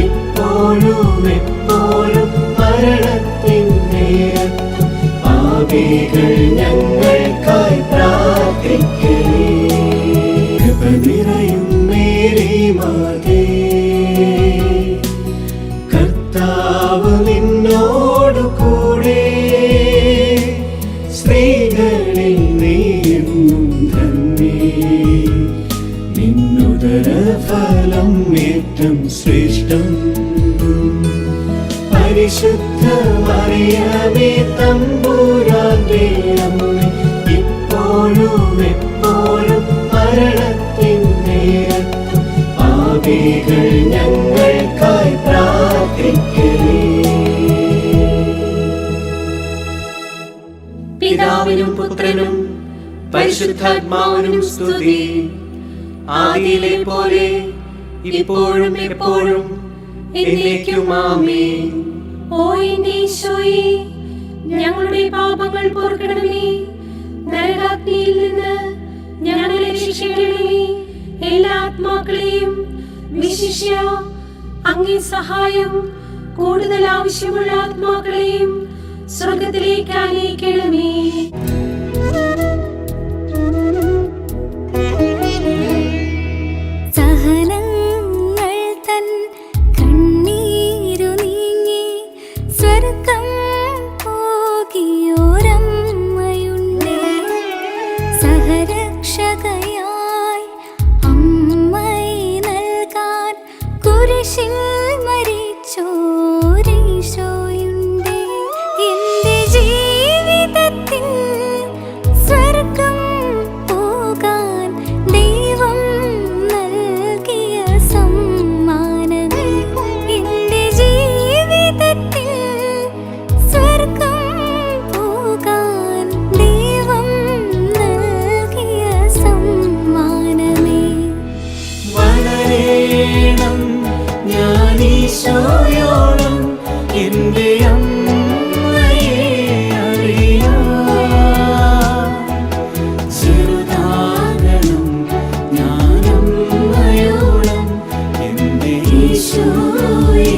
ഇപ്പോഴും എപ്പോഴും മരണത്തിൻ നേരത്തും പാപികൾ ഞങ്ങൾക്കായി പ്രാർത്ഥിക്കണേ. കൃപ നിറയും മേരി മാതേ, കർത്താവ് നിന്നോടു കൂടെ, സ്ത്രീകളിൽ നീയും ധന്യേ, നിന്നുദര ഫലം ഏറ്റം ശ്രേഷ്ഠം. പരിശുദ്ധ മറിയമേ തമ്പുരാന്റെ അമ്മേ, ഇപ്പോഴും എപ്പോഴും മരണത്തിൻ നേരത്തും പാപികൾ ഞങ്ങൾക്കായി പ്രാർത്ഥിക്കണേ.
പിതാവിനും പുത്രനും പരിശുദ്ധാത്മാവിനും സ്തുതി. ആദിയിലെ പോലെ ഇപ്പോഴും എപ്പോഴും എന്നേക്കും ആമേൻ.
ഓ എന്റെ ഈശോയെ, ഞങ്ങളുടെ പാപങ്ങൾ പൊറുക്കണമേ. നരകാഗ്നിയിൽ നിന്ന് ഞങ്ങളെ രക്ഷിക്കണമേ. എല്ലാ ആത്മാക്കളെയും വിശിഷ്യ അങ്ങേ സഹായം കൂടുതൽ ആവശ്യമുള്ള ആത്മാക്കളെയും സ്വർഗത്തിലേക്ക് ആനയിക്കണമേ.
സഹനങ്ങൾ തൻ കണ്ണീരു നീങ്ങി സ്വർഗം പോകിയോരമ്മയുണ്ടേ. സഹരക്ഷകയായി അമ്മയെ നൽകാൻ കുരിശിൽ മരിച്ചോരീശോയുണ്ടേ. എന്റെ ജീവിതത്തിൽ സ്വർഗം പോകാൻ ദൈവം നൽകിയ സമ്മാനമേ. എന്റെ ജീവിതത്തിൽ സ്വർഗം പോകാൻ ദൈവം നൽകിയ സമ്മാനമേ.
വളരേണം ഞാനീശോയോളം എന്റെ അമ്മയെ അറിയാം. ചെറുതാകണം ഞാനമ്മയോളം എന്റെ ഈശോയെ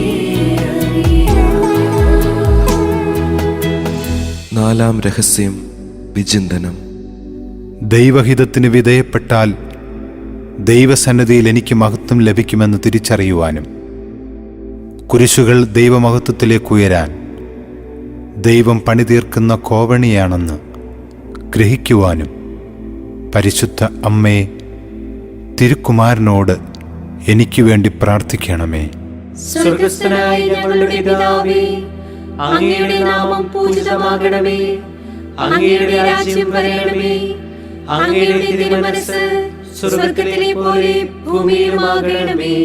അറിയാം.
നാലാം രഹസ്യം വിചിന്തനം.
ദൈവഹിതത്തിന് വിധേയപ്പെട്ടാൽ ദൈവസന്നിധിയിൽ എനിക്ക് മഹത്വം ലഭിക്കുമെന്ന് തിരിച്ചറിയുവാനും കുരിശുകൾ ദൈവമഹത്വത്തിലേക്ക് ഉയരാൻ ദൈവം പണിതീർക്കുന്ന കോവണിയാണെന്ന് ഗ്രഹിക്കുവാനും പരിശുദ്ധ അമ്മേ, തിരുക്കുമാരനോട് എനിക്ക് വേണ്ടി പ്രാർത്ഥിക്കണമേ.
സ്വർഗസ്ഥനായ ഞങ്ങളുടെ പിതാവേ, അങ്ങയുടെ നാമം പൂജിതമാകണമേ. അങ്ങയുടെ രാജ്യം വരണമേ. അങ്ങയുടെ തിരുമനസ്സ് സ്വർഗത്തിലെ പോലെ ഭൂമിയിലുമാകണമേ.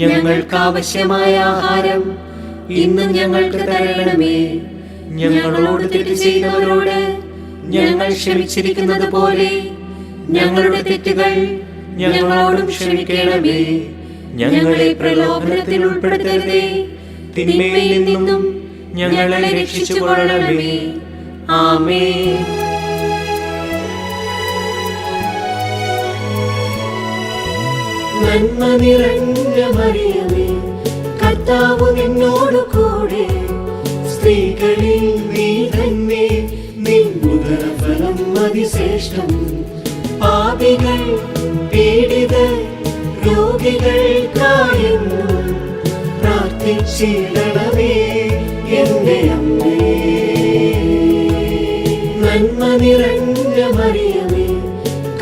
ഞങ്ങൾക്ക് ആവശ്യമായ ആഹാരം ഇന്നും ഞങ്ങൾക്ക് തരണമേ. ഞങ്ങളോട് തെറ്റ് ചെയ്തവരോട് ഞങ്ങൾ ക്ഷമിച്ചിരിക്കുന്നത് പോലെ ഞങ്ങളുടെ തെറ്റുകൾ ഞങ്ങളോടും ക്ഷമിക്കണമേ. ഞങ്ങളെ പ്രലോഭനത്തിൽ ഉൾപ്പെടുത്തരുതേ, തിന്മയിൽ നിന്നും ഞങ്ങളെ രക്ഷിച്ചുകൊള്ളണമേ. ആമേൻ.
നന്മ നിറഞ്ഞ മറിയമേ, കർത്താവ് നിന്നോടു കൂടെ, സ്ത്രീകളിൽ നീ തന്നെ, നിൻ ഉദരഫലം അതിശ്രേഷ്ഠം. പാപികൾ പീഡിതർ രോഗികൾക്കായെന്നും പ്രാർത്ഥിച്ചിടണമേ എന്റെ അമ്മേ. നന്മ നിറഞ്ഞ മറിയമേ,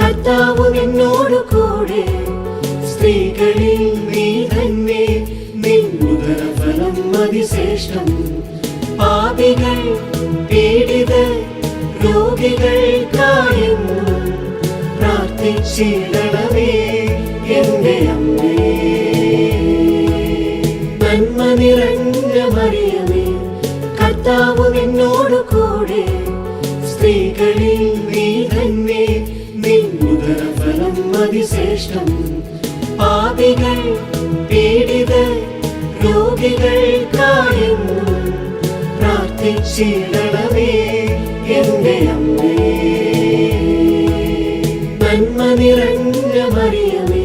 കർത്താവ് നിന്നോടു കൂടെ, സ്ത്രീകളിൽ നീ തന്നെ, നിൻ ഉദരഫലം അതിശ്രേഷ്ഠം. പാപികൾ പീഡിതർ രോഗികൾക്കായെന്നും പ്രാർത്ഥിച്ചിടണമേ എന്റെ അമ്മേ. നന്മ നിറഞ്ഞ മറിയമേ, കർത്താവ് നിന്നോടു കൂടെ, സ്ത്രീകളിൽ നീ തന്നെ, നിൻ ഉദരഫലം അതിശ്രേഷ്ഠം. പാപികൾ പീഡിതർ രോഗികൾക്കായെന്നും പ്രാർത്ഥിച്ചിടണമേ എന്റെ അമ്മേ. നിറഞ്ഞ മറിയമേ,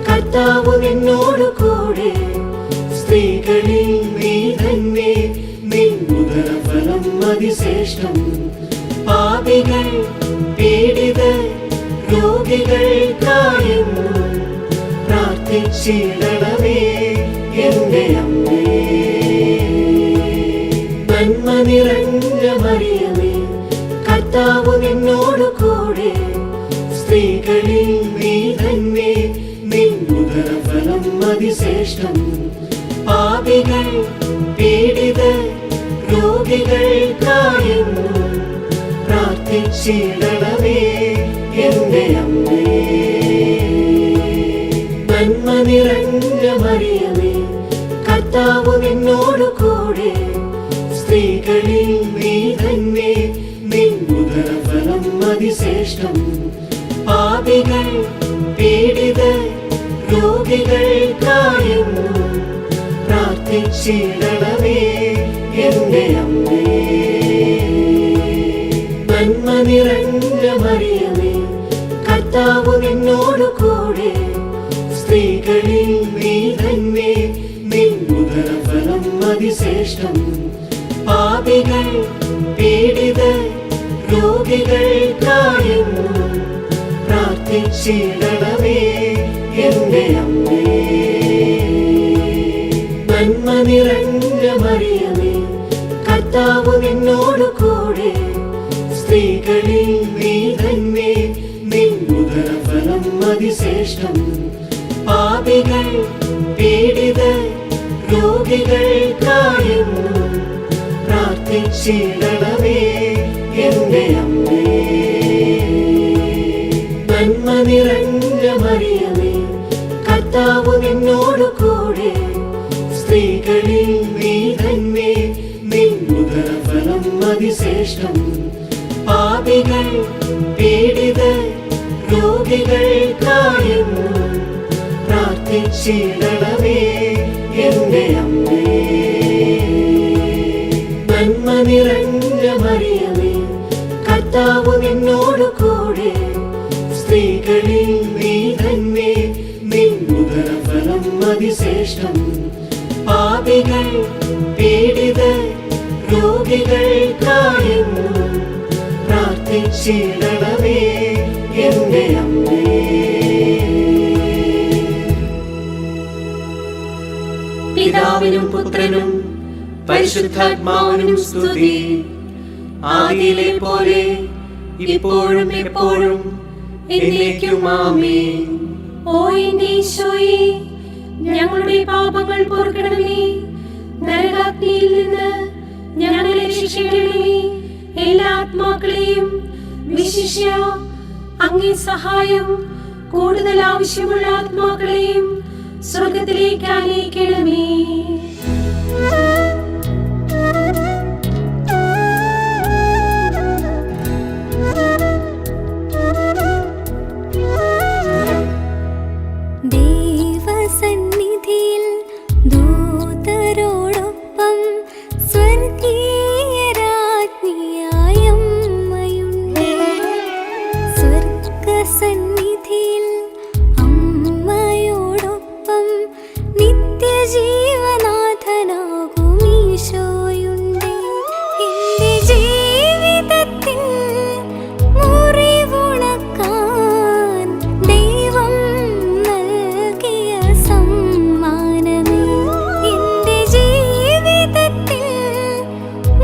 കർത്താവ് നിന്നോട് കൂടെ, സ്ത്രീകളിൽ നീ തന്നെ, നിൻ ഉദരഫലം അതിശ്രേഷ്ഠം. പാപികൾ പീഡിതർ രോഗികൾക്കായെന്നും പ്രാർത്ഥിച്ചിടണമേ എന്റെ അമ്മേ. നന്മ നിറഞ്ഞ മറിയമേ, കർത്താവ് നിന്നോട് കൂടെ, സ്ത്രീകളിൽ നീ തന്നെ, നിൻ ഉദരഫലം അതിശ്രേഷ്ഠം. പാപികൾ പീഡിതർ രോഗികൾക്കായെന്നും പ്രാർത്ഥിച്ചിടണമേ എന്റെ അമ്മേ. നന്മ നിറഞ്ഞ മറിയമേ, കർത്താവ് നിന്നോട് കൂടെ, സ്ത്രീകളിൽ നീ തന്നെ, നിൻ ഉദരഫലം അതിശ്രേഷ്ഠം. പാപികൾ പീഡിതർ രോഗികൾക്കായെന്നും പ്രാർത്ഥിച്ചിടണമേ എന്റെ അമ്മേ. നന്മ നിറഞ്ഞ മറിയമേ, കർത്താവ് നിന്നോട് കൂടെ, സ്ത്രീകളിൽ നീ തന്നെ, നിൻ ഉദരഫലം അതിശ്രേഷ്ഠം. പാപികൾ പീഡിതർ രോഗികൾക്കായെന്നും പ്രാർത്ഥിച്ചിടണമേ എന്റെ അമ്മേ. നന്മ നിറഞ്ഞ മറിയമേ, കർത്താവ് നിന്നോട് കൂടെ, സ്ത്രീകളിൽ നീ തന്നെ, നിൻ ഉദരഫലം അതിശ്രേഷ്ഠം. പാപികൾ പീഡിതർ രോഗികൾക്കായെന്നും പ്രാർത്ഥിച്ചിടണമേ എന്റെ അമ്മേ. നന്മ നിറഞ്ഞ മറിയമേ, കർത്താവ് നിന്നോട് കൂടെ, സ്ത്രീകളിൽ നീ തന്നെ, നിൻ ഉദരഫലം അതിശ്രേഷ്ഠം. പാപികൾ പീഡിതർ രോഗികൾക്കായെന്നും പ്രാർത്ഥിച്ചിടണമേ എന്റെ അമ്മേ. നന്മ നിറഞ്ഞ മറിയമേ, കർത്താവ് നിന്നോട് കൂടെ, സ്ത്രീകളിൽ നീ തന്നെ, നിൻ ഉദരഫലം അതിശ്രേഷ്ഠം. പാപികൾ പീഡിതർ രോഗികൾക്കായെന്നും പ്രാർത്ഥിച്ചിടണമേ എന്റെ അമ്മേ.
പിതാവിനും പുത്രനും പരിശുദ്ധാത്മാവിനും സ്തുതി. ആദിയിലെ പോലെ ഇപ്പോഴും എപ്പോഴും എന്നേക്കും ആമേൻ.
ഓ എന്റെ ഈശോയേ, ഞങ്ങളുടെ പാപങ്ങൾ പൊറുക്കണമേ, നരകാഗ്നിയിൽ നിന്ന് ഞങ്ങളെ രക്ഷിക്കണമേ. എല്ലാ ആത്മാക്കളെയും വിശിഷ്യ അങ്ങേ സഹായം കൂടുതൽ ആവശ്യമുള്ള ആത്മാക്കളെയും സ്വർഗത്തിലേക്ക് ആനയിക്കണമേ.
ദൈവസന്നിധിയിൽ ദൂതരോടൊപ്പം സ്വർഗീയ രാജ്ഞിയായ അമ്മയുണ്ട്. സ്വർഗസന്നിധിയിൽ അമ്മയോടൊപ്പം നിത്യജീവനാഥനാകും ഈശോയുണ്ട്. എന്റെ ജീവിതത്തിൽ മുറിവുണക്കാൻ ദൈവം നൽകിയ സമ്മാനമേ. എന്റെ ജീവിതത്തിൽ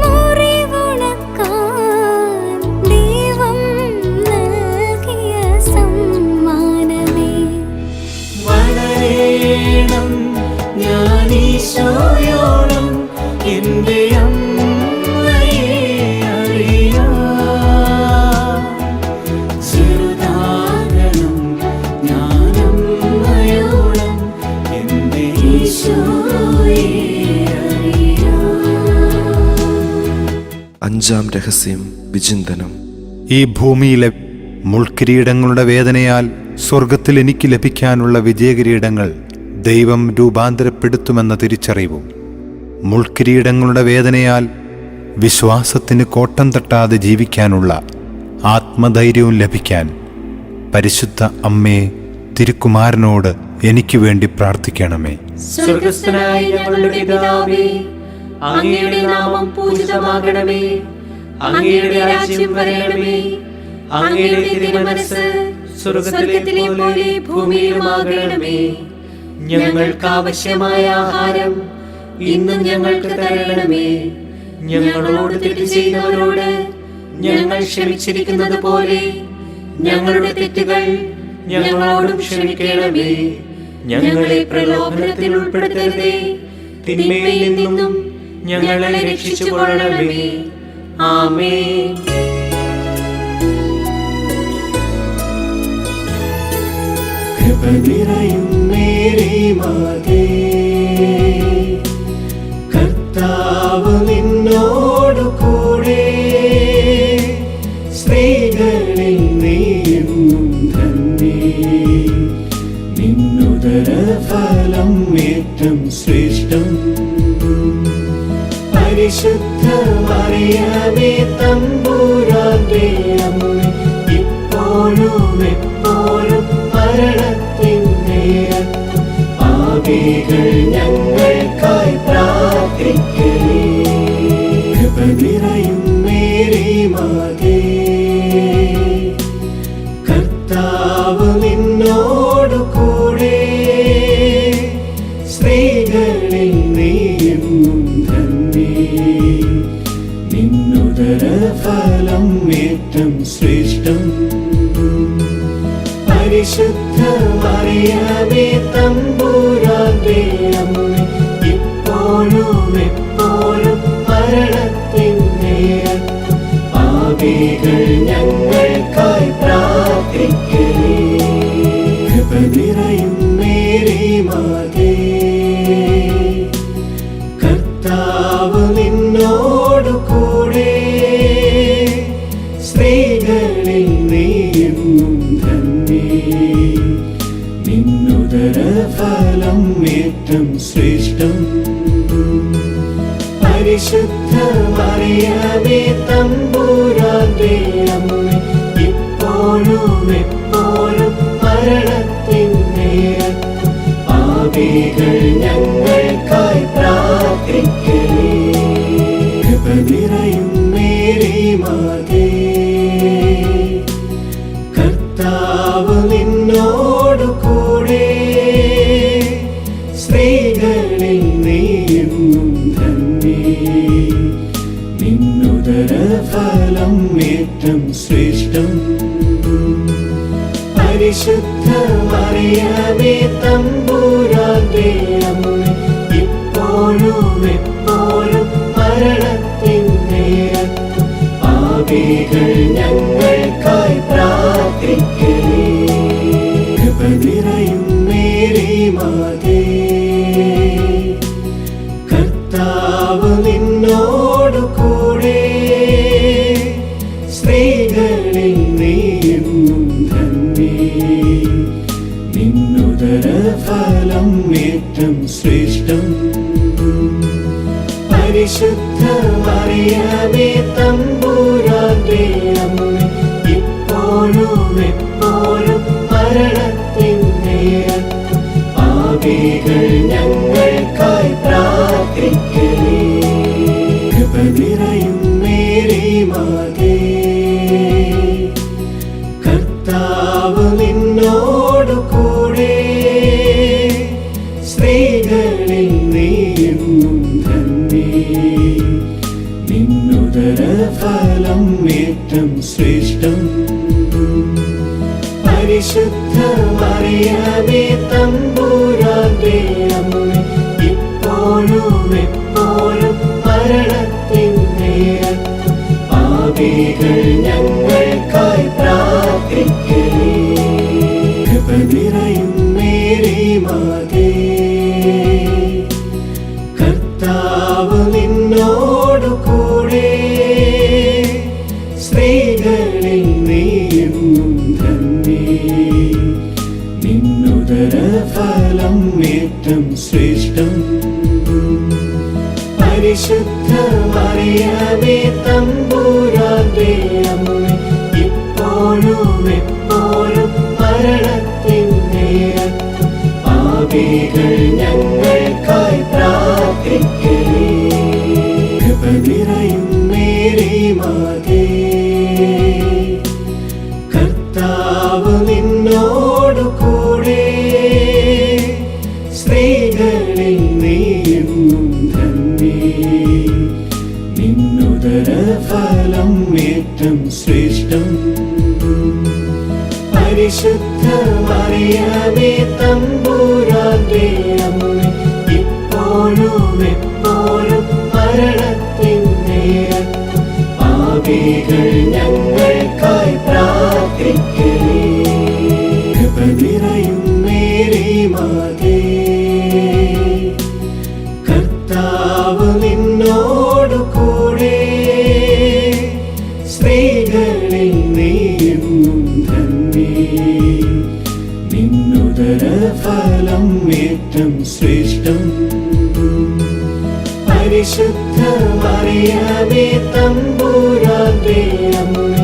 മുറിവുണക്കാൻ ദൈവം നൽകിയ സമ്മാനമേ.
വളരേണം ഞാൻ ഈശോയോളം, എന്റെ അമ്മയെ അറിയാം. ചെറുതാകണം ഞാൻ അമ്മയോളം, എന്റെ ഈശോയെ അറിയാം.
അഞ്ചാം രഹസ്യം വിചിന്തനം.
ഈ ഭൂമിയിലെ മുൾക്കിരീടങ്ങളുടെ വേദനയാൽ സ്വർഗത്തിൽ എനിക്ക് ലഭിക്കാനുള്ള വിജയകിരീടങ്ങൾ ദൈവം രൂപാന്തരപ്പെടുത്തുമെന്ന തിരിച്ചറിവും മുൾക്കിരീടങ്ങളുടെ വേദനയാൽ വിശ്വാസത്തിന് കോട്ടം തട്ടാതെ ജീവിക്കാനുള്ള ആത്മധൈര്യവും ലഭിക്കാൻ പരിശുദ്ധ അമ്മേ, തിരുക്കുമാരനോട് എനിക്ക് വേണ്ടി പ്രാർത്ഥിക്കണമേ.
സ്വർഗസ്ഥനായ ഞങ്ങളുടെ പിതാവേ, അങ്ങയുടെ നാമം പൂജിതമാകണമേ. അങ്ങയുടെ രാജ്യം വരണമേ. അങ്ങയുടെ തിരുമനസ്സ് സ്വർഗത്തിലെ പോലെ ഭൂമിയിലുമാകണമേ. ഞങ്ങൾക്ക് ആവശ്യമായ ആഹാരം ഇന്നും ഞങ്ങൾക്ക് തരണമേ. ഞങ്ങളോട് തെറ്റ് ചെയ്യുന്നവരോട് ഞങ്ങൾ ക്ഷമിച്ചിരിക്കുന്നത് പോലെ ഞങ്ങളുടെ തെറ്റുകൾ ഞങ്ങളോടും ക്ഷമിക്കണമേ. ഞങ്ങളെ പ്രലോഭനത്തിൽ ഉൾപ്പെടുത്തരുതേ, തിന്മയിൽ നിന്നും ഞങ്ങളെ രക്ഷിച്ചുകൊള്ളണമേ. ആമേൻ.
കൃപ നിറയും മേരി മാതേ, കർത്താവ് നിന്നോടു കൂടെ, സ്ത്രീകളിൽ നീയെന്നും ധന്യേ. നിന്നുദര ഫലം ഏറ്റം ശ്രേഷ്ഠം. പരിശുദ്ധ മറിയമേ, തമ്പുരാന്റെ അമ്മേ, ഇപ്പോഴും എപ്പോഴും മരണത്തിൻ നേരത്തും പാപികൾ ഞങ്ങൾക്കായി പ്രാർത്ഥിക്കണേ. കൃപ നിറയും മേരി മാതേ, കർത്താവ് നിന്നോടു കൂടെ, സ്ത്രീകളിൽ നീയെന്നും ധന്യേ. നിന്നുദര ഫലം ഏറ്റം ശ്രേഷ്ഠം. പരിശുദ്ധ മറിയമേ, തമ്പുരാന്റെ അമ്മേ, ഇപ്പോഴും എപ്പോഴും മരണത്തിൻ നേരത്തും പാപികൾ ഞങ്ങൾക്കായി പ്രാർത്ഥിക്കണേ. കൃപ നിറയും മേരി മാതേ, കർത്താവ് നിന്നോടു കൂടെ, സ്ത്രീകളിൽ നീയെന്നും ധന്യേ. നിന്നുദര ഫലം ഏറ്റം ശ്രേഷ്ഠം. പരിശുദ്ധ മറിയമേ, തമ്പുരാന്റെ അമ്മേ, ഇപ്പോഴും എപ്പോഴും മരണത്തിൻ നേരത്തും പാപികൾ ഞങ്ങൾക്കായി പ്രാർത്ഥിക്കണേ. കൃപ നിറയും മേരി മാതേ, കർത്താവ് നിന്നോടു കൂടെ, സ്ത്രീകളിൽ നീയെന്നും ധന്യേ. നിന്നുദര ഫലം ഏറ്റം ശ്രേഷ്ഠം. പരിശുദ്ധ മറിയമേ, തമ്പുരാന്റെ അമ്മേ, ഇപ്പോഴും എപ്പോഴും മരണത്തിൻ നേരത്തും പാപികൾ ഞങ്ങൾക്കായി പ്രാർത്ഥിക്കണേ. കൃപ നിറയും മേരി മാതേ, കർത്താവ് നിന്നോടു കൂടെ, സ്ത്രീകളിൽ നീയെന്നും ധന്യേ. നിന്നുദര ഫലം ഏറ്റം ശ്രേഷ്ഠം. പരിശുദ്ധ മറിയമേ, തമ്പുരാന്റെ അമ്മേ, ഇപ്പോഴും എപ്പോഴും മരണത്തിൻ നേരത്തും പാപികൾ ഞങ്ങൾക്കായി പ്രാർത്ഥിക്കണേ. കൃപ നിറയും മേരി മാതേ, കർത്താവ് നിന്നോടു കൂടെ, സ്ത്രീകളിൽ നീയെന്നും ധന്യേ. നിന്നുദര ഫലം ഏറ്റം ശ്രേഷ്ഠം. പരിശുദ്ധ മറിയമേ, തമ്പുരാന്റെ അമ്മേ, ഇപ്പോഴും എപ്പോഴും മരണത്തിൻ നേരത്തും പാപികൾ ഞങ്ങൾക്കായി പ്രാർത്ഥിക്കണേ. കൃപ നിറയും മേരി മാതേ, കർത്താവ് നിന്നോടു കൂടെ, സ്ത്രീകളിൽ നീയെന്നും ധന്യേ. നിന്നുദര ഫലം ഏറ്റം ശ്രേഷ്ഠം. പരിശുദ്ധ മറിയമേ, തമ്പുരാന്റെ അമ്മേ, ഇപ്പോഴും എപ്പോഴും നിന്നുദരഫലം ഏറ്റം ശ്രേഷ്ഠം. പരിശുദ്ധ മറിയമേ തമ്പുരാന്റെ അമ്മേ, ഇപ്പോഴും എപ്പോഴും മരണത്തിൻ നേരത്തും പാപികൾ ഞങ്ങൾക്കായി പ്രാർത്ഥിക്കണേ. കൃപ നിറയും മേരി മാതേ, കർത്താവ് നിന്നോടു കൂടെ, സ്ത്രീകളിൽ നീയെന്നും ധന്യേ. നിന്നുദരഫലം ഏറ്റം ശ്രേഷ്ഠം. പരിശുദ്ധ മറിയമേ തമ്പുരാന്റെ അമ്മേ,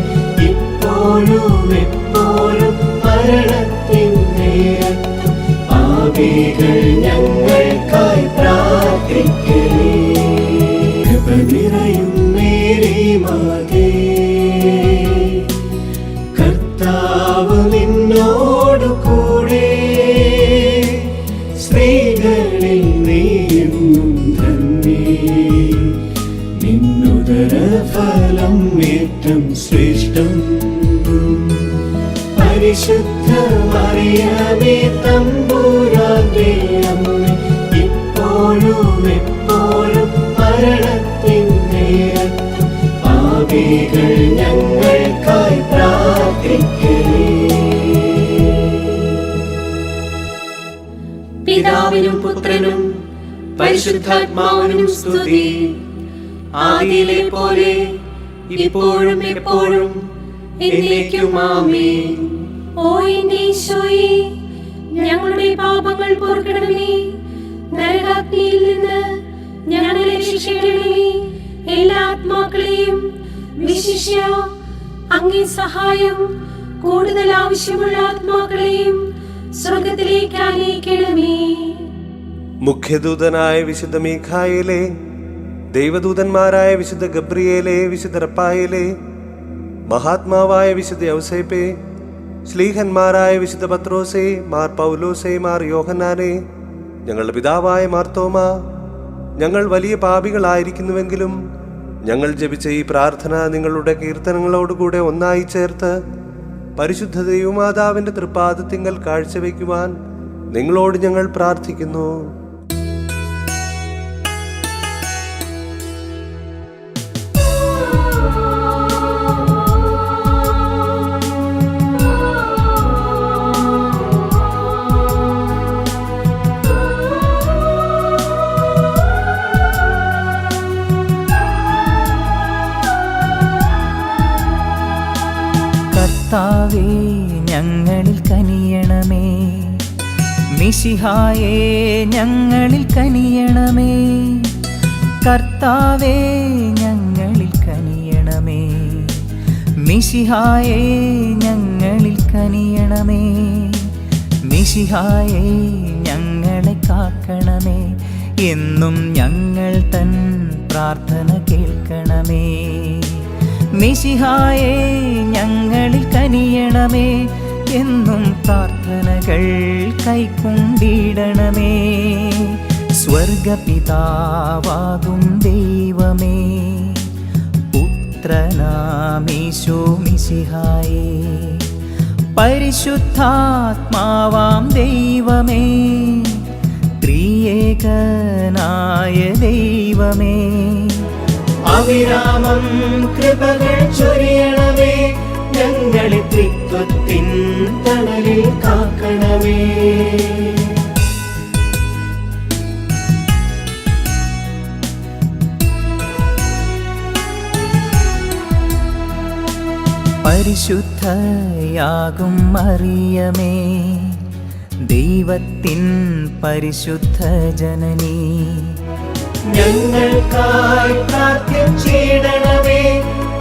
ഇപ്പോഴും എപ്പോഴും മരണത്തിൻ നേരത്തും പാപികൾ ഞങ്ങൾക്കായി പ്രാർത്ഥിക്കണേ. കൃപ നിറയും മേരി മാതേ, കർത്താവ് നിന്നോടു കൂടെ, സ്ത്രീകളിൽ നീയെന്നും ധന്യേ. നിന്നുദരഫലം ഏറ്റം ശ്രേഷ്ഠം. പരിശുദ്ധ മറിയമേ തമ്പുരാന്റെ അമ്മേ, ഇപ്പോഴും എപ്പോഴും മരണത്തിൻ നേരത്തും പാപികൾ ഞങ്ങൾക്കായി പ്രാർത്ഥിക്കണേ.
പിതാവിനും പുത്രനും പരിശുദ്ധാത്മാവിനും സ്തുതി. ആദിയിലെ പോലെ ഇപ്പോഴും എപ്പോഴും എന്നേക്കും ആമേൻ.
ഓ എന്റെ ഈശോയെ, ഞങ്ങളുടെ പാപങ്ങൾ പൊറുക്കണമേ. നരകാഗ്നിയിൽ നിന്ന് ഞങ്ങളെ രക്ഷിക്കണമേ. എല്ലാ ആത്മാക്കളെയും വിശിഷ്യ അങ്ങേ സഹായം കൂടുതൽ ആവശ്യമുള്ള ആത്മാക്കളെയും സ്വർഗത്തിലേക്ക് ആനയിക്കണമേ.
മുഖ്യദൂതനായ വിശുദ്ധ മീഖായേലേ, ദൈവദൂതന്മാരായ വിശുദ്ധ ഗബ്രിയേലേ, വിശുദ്ധ റപ്പായേലേ, മഹാത്മാവായ വിശുദ്ധ യൗസേപ്പേ, ശ്ലീഹന്മാരായ വിശുദ്ധ പത്രോസേ, മാർ പൗലോസേ, മാർ യോഹന്നാനേ, ഞങ്ങളുടെ പിതാവായ മാർത്തോമ, ഞങ്ങൾ വലിയ പാപികളായിരിക്കുന്നുവെങ്കിലും ഞങ്ങൾ ജപിച്ച ഈ പ്രാർത്ഥന നിങ്ങളുടെ കീർത്തനങ്ങളോടുകൂടെ ഒന്നായി ചേർത്ത് പരിശുദ്ധ ദൈവമാതാവിൻ്റെ തൃപ്പാദത്തിങ്കൽ കാഴ്ചവെക്കുവാൻ നിങ്ങളോട് ഞങ്ങൾ പ്രാർത്ഥിക്കുന്നു.
കർത്താവേ, ഞങ്ങളിൽ കനിയണമേ. മിശിഹായേ, ഞങ്ങളിൽ കനിയണമേ. കർത്താവേ, ഞങ്ങളിൽ കനിയണമേ. മിശിഹായേ, ഞങ്ങളിൽ കനിയണമേ. മിശിഹായേ, ഞങ്ങളെ കാക്കണമേ. എന്നും ഞങ്ങൾ തൻ പ്രാർത്ഥന കേൾക്കണമേ. മിശിഹായേ, ഞങ്ങളിൽ കനിയണമേ. എന്നും പ്രാർത്ഥനകൾ കൈക്കൊണ്ടിടണമേ. സ്വർഗപിതാവാകും ദൈവമേ, പുത്രനാമീശോ മിശിഹായേ, പരിശുദ്ധാത്മാവാം ദൈവമേ, ത്രിയേകനായ ദൈവമേ,
അവിരാമം കൃപകൾ ചൊരിയണമേ. ഞങ്ങളെ ത്രിത്വത്തിൻ തണലിൽ കാക്കണമേ.
പരിശുദ്ധയാകും മറിയമേ, ദൈവത്തിൻ പരിശുദ്ധ ജനനീ,
ഞങ്ങൾക്കായി പ്രാർത്ഥിച്ചിടണമേ.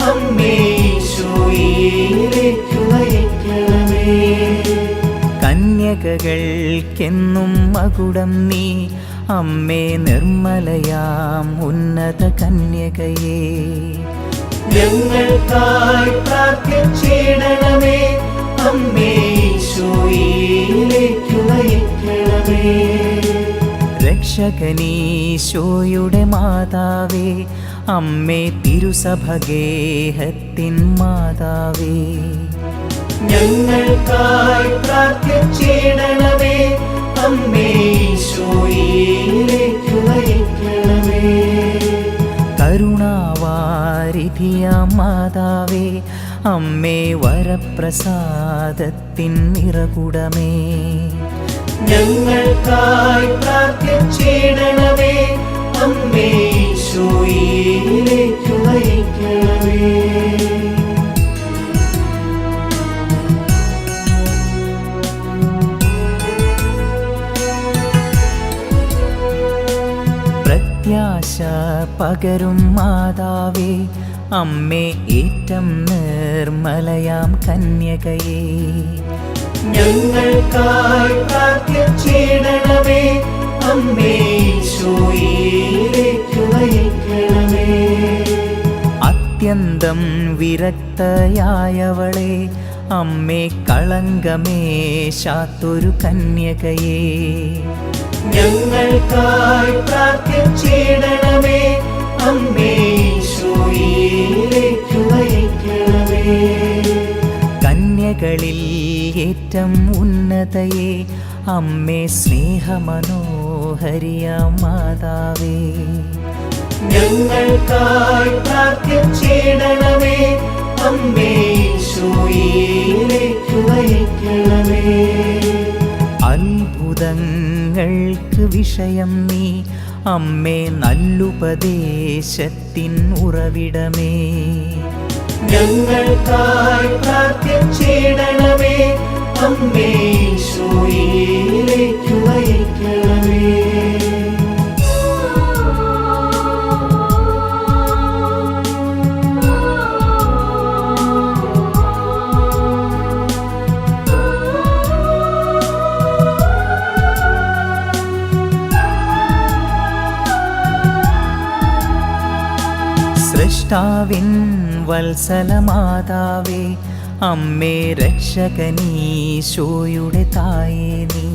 അമ്മേ, ഈശോയിലേക്ക് നയിക്കണമേ.
കന്യകകൾക്കെന്നും മകുടം നീ, അമ്മേ നിർമ്മലയാം ഉന്നത കന്യകയേ,
ഞങ്ങൾക്കായി പ്രാർത്ഥിച്ചിടണമേ. അമ്മേ, ഈശോയിലേക്ക് നയിക്കണമേ.
രക്ഷകനീശോയുടെ മാതാവേ, അമ്മേ തിരുസഭഗേഹത്തിൻ മാതാവേ,
ഞങ്ങൾക്കായി പ്രാർത്ഥിച്ചിടണമേ. അമ്മേ ഈശോയിലേക്ക് നയിക്കണമേ.
കരുണാവാരിധിയാം മാതാവേ, അമ്മേ വരപ്രസാദത്തിൻ നിറകുടമേ,
ഞങ്ങൾക്കായി പ്രാർത്ഥിച്ചിടണമേ. അമ്മേ ഈശോയിലേക്ക് നയിക്കണമേ.
പ്രത്യാശ പകരും മാതാവേ, അമ്മേ ഏറ്റം നിർമ്മലയാം കന്യകയേ,
ഞങ്ങൾക്കായി പ്രാർത്ഥിച്ചിടണമേ. അമ്മേ ഈശോയിലേക്ക് നയിക്കണമേ.
അത്യന്തം വിരക്തയായവളെ, അമ്മേ കളങ്കമേശാത്തൊരു കന്യകയേ,
ഞങ്ങൾക്കായി പ്രാർത്ഥിച്ചിടണമേ. അമ്മേ ഈശോയിലേക്ക് നയിക്കണമേ.
കന്യകളിൽ ഏറ്റം ഉന്നതയെ, അമ്മേ സ്നേഹമനോഹരിയാം മാതാവേ,
ഞങ്ങൾക്കായി പ്രാർത്ഥിച്ചിടണമേ. അമ്മേ ഈശോയിലേക്ക് നയിക്കണമേ.
അത്ഭുതങ്ങൾക്ക് വിഷയം നീ, അമ്മേ നല്ലുപദേശത്തിൻ ഉറവിടമേ,
ഞങ്ങൾക്കായി പ്രാർത്ഥിച്ചിടണമേ. അമ്മേ ഈശോയിലേക്ക് നയിക്കണമേ.
സൃഷ്ടാവിൻ വത്സലമാതാവേ, അമ്മേ രക്ഷകനീശോയുടെ തായേ നീ,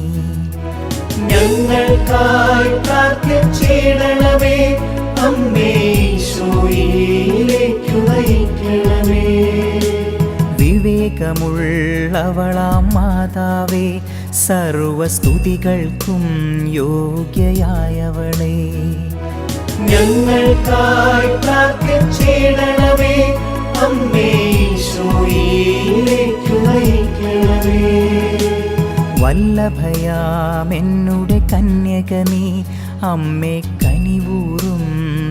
ഞങ്ങൾക്കായി പ്രാർത്ഥിച്ചിടണമേ. അമ്മേ ഈശോയിലേക്ക് നയിക്കണമേ.
വിവേകമുള്ളവളാം മാതാവേ, സർവസ്തുതികൾക്കും യോഗ്യയായവളേ,
ഞങ്ങൾക്കായി പ്രാർത്ഥിച്ചിടണമേ. അമ്മേ ഈശോയിലേക്ക് നയിക്കണമേ.
വല്ലഭയാമെന്നുടെ കന്യക നീ, അമ്മേ കനിവൂറും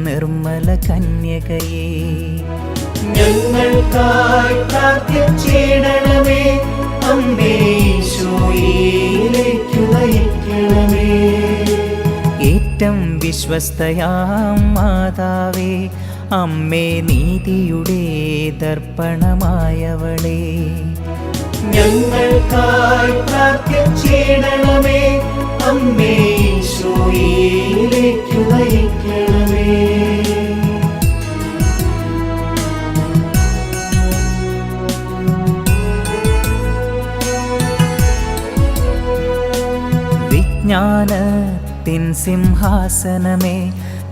നിർമ്മല കന്യകയേ,
ഞങ്ങൾക്കായി പ്രാർത്ഥിച്ചിടണമേ. അമ്മേ ഈശോയിലേക്ക് നയിക്കണമേ.
ഏറ്റം വിശ്വസ്തയാം മാതാവേ, അമ്മേ നീതിയുടെ ദർപ്പണമായവളേ,
ഞങ്ങൾക്കായി പ്രാർത്ഥിച്ചിടണമേ. അമ്മേ ഈശോയിലേക്ക് നയിക്കണമേ.
വിജ്ഞാനത്തിൻ സിംഹാസനമേ,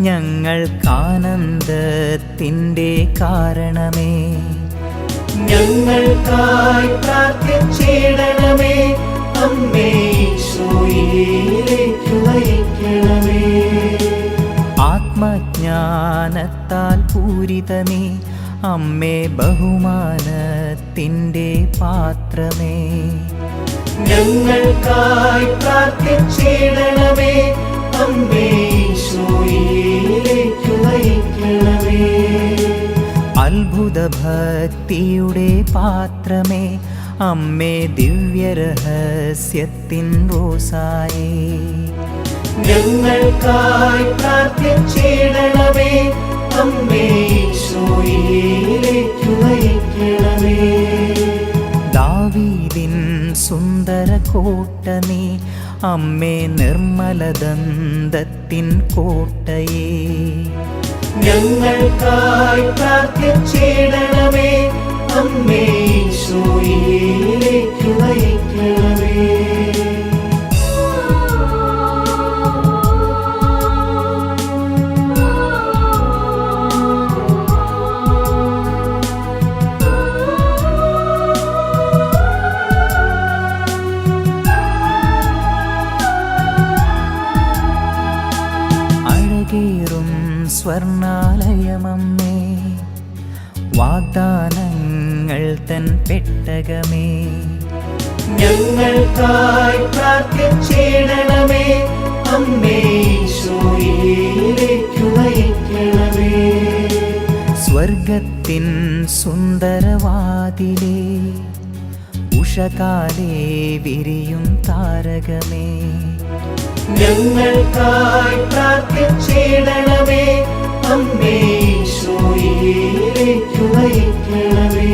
ഞങ്ങൾക്കാനന്ദത്തിൻ്റെ കാരണമേ,
ഞങ്ങൾക്കായി പ്രാർത്ഥിച്ചിടണമേ. അമ്മേ ഈശോയിലേക്ക് നയിക്കണമേ.
ആത്മജ്ഞാനത്താൽ പൂരിത നീ, അമ്മേ ബഹുമാനത്തിൻ്റെ പാത്രമേ,
ഞങ്ങൾക്കായി പ്രാർത്ഥിച്ചിടണമേ. അമ്മേ ഈശോയിലേക്ക് നയിക്കണമേ.
അത്ഭുത ഭക്തിയുടെ പാത്രമേ, അമ്മേ ദിവ്യരഹസ്യത്തിൻ റോസായേ,
ഞങ്ങൾക്കായി പ്രാർത്ഥിച്ചിടണമേ. അമ്മേ ഈശോയിലേക്ക് നയിക്കണമേ.
ദാവീദിൻ സുന്ദര കോട്ട നീ, അമ്മേ നിർമ്മലദന്തത്തിൻ കോട്ടയേ,
ഞങ്ങൾക്കായി പ്രാർത്ഥിച്ചിടണമേ. അമ്മേ ഈശോയിലേക്ക് നയിക്കണമേ.
വാഗ്ദാനങ്ങൾ തൻ പെട്ടകമേ.
ഞങ്ങൾക്കായി പ്രാർത്ഥിച്ചിടണമേ. അമ്മേ ഈശോയിലേക്കു നയിക്കണമേ.
സ്വർഗത്തിൻ സുന്ദരവാതിലേ, ഉഷകാലേ വിരിയും താരകമേ.
ഞങ്ങൾക്കായി പ്രാർത്ഥിച്ചിടണമേ. അമ്മേ ഈശോയിലേക്കു നയിക്കണമേ.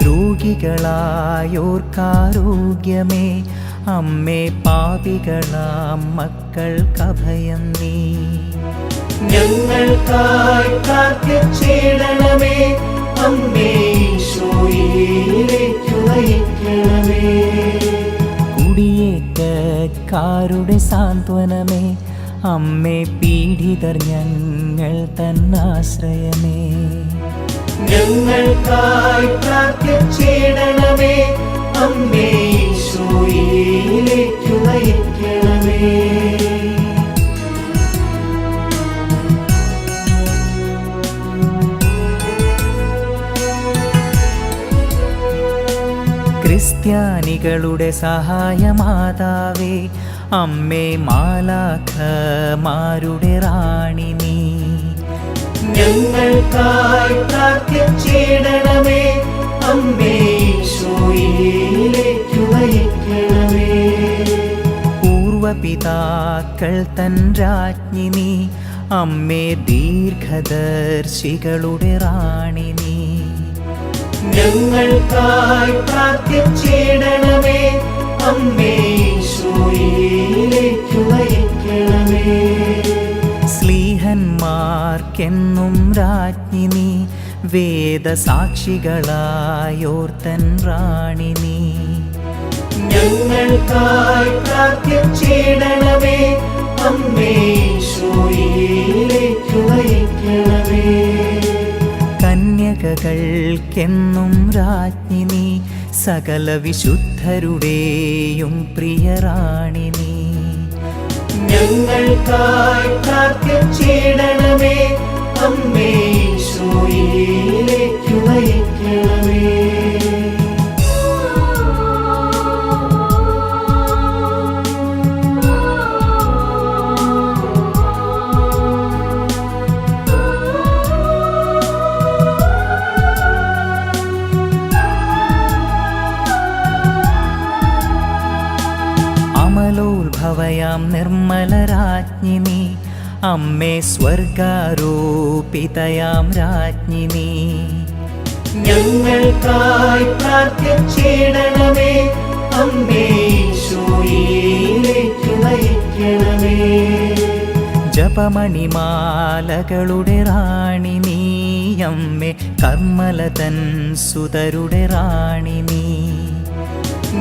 രോഗികളായോർക്കാരോഗ്യമേ, അമ്മേ പാപികളാം മക്കൾക്കഭയം നീ.
ഞങ്ങൾക്കായി പ്രാർത്ഥിച്ചിടണമേ. അമ്മേ ഈശോയിലേക്കു നയിക്കണമേ.
കുടിയേറ്റക്കാരുടെ സാന്ത്വനമേ, അമ്മേ പീഡിതർ ഞങ്ങൾ തന്നാശ്രയമേ.
ഞങ്ങൾക്കായി പ്രാർത്ഥിച്ചിടണമേ. അമ്മേ ഈശോയിലേക്കു നയിക്കണമേ.
ക്രിസ്ത്യാനികളുടെ സഹായമാതാവേ, അമ്മേ മാലാഖമാരുടെ റാണി നീ.
ഞങ്ങൾക്കായി പ്രാർത്ഥിച്ചിടണമേ. അമ്മേ ഈശോയിലേക്കു നയിക്കണമേ.
പൂർവപിതാക്കൾ തൻ രാജ്ഞി നീ, അമ്മേ ദീർഘദർശികളുടെ റാണി നീ.
ഞങ്ങൾക്കായി പ്രാർത്ഥിച്ചിടണമേ. അമ്മേ ഈശോയിലേക്കു നയിക്കണമേ.
സ്ലീഹന്മാർക്കെന്നും രാജ്ഞി നീ, വേദസാക്ഷികളായോർത്തൻ റാണി നീ.
ഞങ്ങൾക്കായി പ്രാർത്ഥിച്ചിടണമേ. അമ്മേ ഈശോയിലേക്കു നയിക്കണമേ.
കന്യകകൾക്കെന്നും രാജ്ഞി നീ, സകല വിശുദ്ധരുടെയും പ്രിയറാണി നീ.
ഞങ്ങൾക്കായി പ്രാർത്ഥിച്ചിടണമേ. അമ്മേ ഈശോയിലേക്കു നയിക്കണമേ.
അമലോത്ഭവയാം നിർമ്മലരാജ്ഞി നീ, അമ്മേ സ്വർഗാരോപിതയാം രാജ്ഞി നീ.
ഞങ്ങൾക്കായി പ്രാർത്ഥിച്ചിടണമേ. അമ്മേ ഈശോയിലേക്കു നയിക്കണമേ.
ജപമണിമാലകളുടെ റാണി നീ, അമ്മേ കർമ്മലതൻ സുതരുടെ റാണി നീ.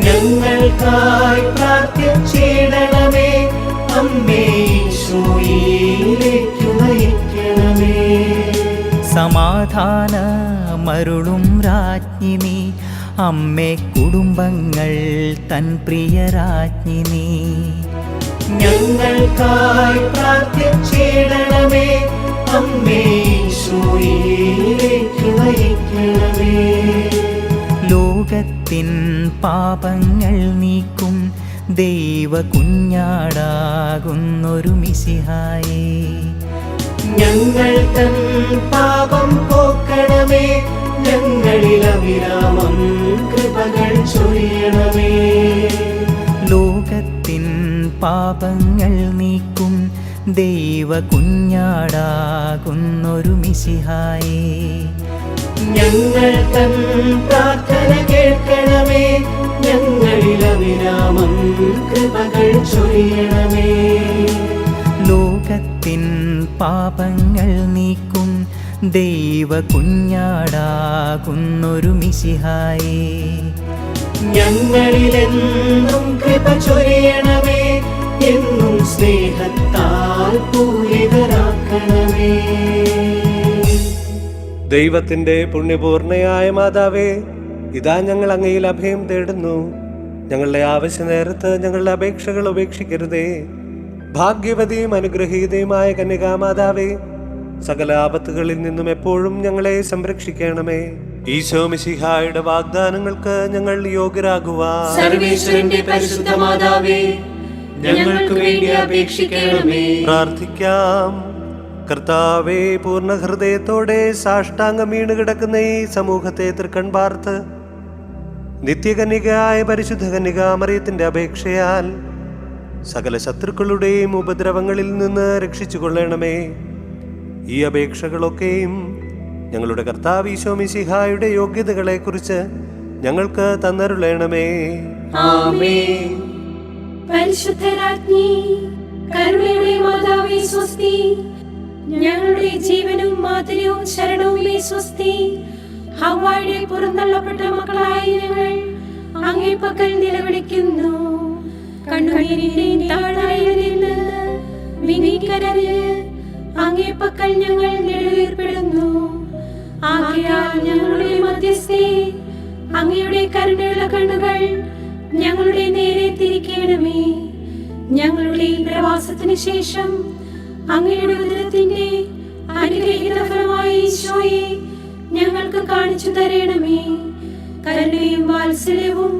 ഞങ്ങൾക്കായി പ്രാർത്ഥിച്ചിടണമേ. അമ്മേ ഈശോയിലേക്കു നയിക്കണമേ.
സമാധാനമരുളും രാജ്ഞി നീ, അമ്മേ കുടുംബങ്ങൾ തൻ പ്രിയ രാജ്ഞി നീ.
ഞങ്ങൾക്കായി പ്രാർത്ഥിച്ചിടണമേ. അമ്മേ ഈശോയിലേക്കു നയിക്കണമേ.
ലോകത്തിൻ പാപങ്ങൾ നീക്കും ദൈവ കുഞ്ഞാടാകുന്നൊരു മിശിഹായേ.
ഞങ്ങൾ തൻ പാപം പോക്കണമേ. ഞങ്ങളിൽ അവിരാമം കൃപകൾ ചൊരിയണമേ.
ലോകത്തിൻ പാപങ്ങൾ നീക്കും ദൈവ കുഞ്ഞാടാകുന്നൊരു മിശിഹായേ.
ഞങ്ങൾ തൻ പ്രാർത്ഥന കേൾക്കണമേ. ഞങ്ങളിൽ അവിരാമം കൃപകൾ ചൊരിയണമേ.
ലോകത്തിൻ പാപങ്ങൾ നീക്കും ദൈവ കുഞ്ഞാടാകുന്നൊരു മിശിഹായേ.
ഞങ്ങളിലെന്നും കൃപ ചൊരിയണമേ. എന്നും സ്നേഹത്താൽ പൂരിതരാക്കണമേ.
ദൈവത്തിൻ്റെ പുണ്യപൂർണയായ മാതാവേ, ഇതാ ഞങ്ങൾ അങ്ങയിൽ അഭയം തേടുന്നു. ഞങ്ങളുടെ ആവശ്യ നേരത്ത് ഞങ്ങളുടെ അപേക്ഷകൾ ഉപേക്ഷിക്കരുതേ. ഭാഗ്യവതിയും അനുഗ്രഹീതയുമായ കന്യകാമാതാവേ, സകല ആപത്തുകളിൽ നിന്നും എപ്പോഴും ഞങ്ങളെ സംരക്ഷിക്കണമേ. ഈശോ മിശിഹായുടെ വാഗ്ദാനങ്ങൾക്ക് ഞങ്ങൾ യോഗ്യരാകുവാൻ
സർവേശ്വരന്റെ പരിശുദ്ധ മാതാവേ, ഞങ്ങൾക്ക് വേണ്ടി അപേക്ഷിക്കണമേ.
പ്രാർത്ഥിക്കാം. കർത്താവേ, പൂർണ്ണ ഹൃദയത്തോടെ സാഷ്ടാംഗം വീണ് കിടക്കുന്ന ഈ സമൂഹത്തെ തൃക്കൺ പാർത്ത് നിത്യകന്യകയായ പരിശുദ്ധ കന്യകാമറിയത്തിന്റെ അപേക്ഷയാൽ സകല ശത്രുക്കളുടെയും ഉപദ്രവങ്ങളിൽ നിന്ന് രക്ഷിച്ചു കൊള്ളണമേ. ഈ അപേക്ഷകളൊക്കെയും ഞങ്ങളുടെ കർത്താവ് ഈശോ മിശിഹായുടെ യോഗ്യതകളെ കുറിച്ച് ഞങ്ങൾക്ക് തന്നരുളണമേ.
ആമേൻ.
പരിശുദ്ധരാജ്ഞി, കരുണയുടെ മാതാവേ സ്വസ്തി. ഞങ്ങളുടെ ജീവനും മാതിരിയും ശരണവുമേ സ്വസ്തി. ഹവ്വായുടെ പുറന്തള്ളപ്പെട്ട മക്കളായ ഞങ്ങൾ അങ്ങേ പക്കൽ നിലവിളിക്കുന്നു. കണ്ണുനീരിന്റെയും താഴ്വരയിൽ നിന്ന് വിനീകരഞ്ഞ് അങ്ങേ പക്കൽ ഞങ്ങൾ നെടുവീർപ്പെടുന്നു. ആകയാൽ ഞങ്ങളുടെ മധ്യസ്ഥേ, അങ്ങയുടെ കരുണയുള്ള കണ്ണുകൾ ഞങ്ങളുടെ നേരെ തിരിക്കണമേ. ഞങ്ങളുടെ ഈ പ്രവാസത്തിന് ശേഷം അങ്ങയുടെ ഉദരത്തിന്റെ അനുഗ്രഹീത ഫലമായ ഈശോയെ ഞങ്ങൾക്ക് കാണിച്ചു തരണമേ. കരുണയും വാത്സല്യവും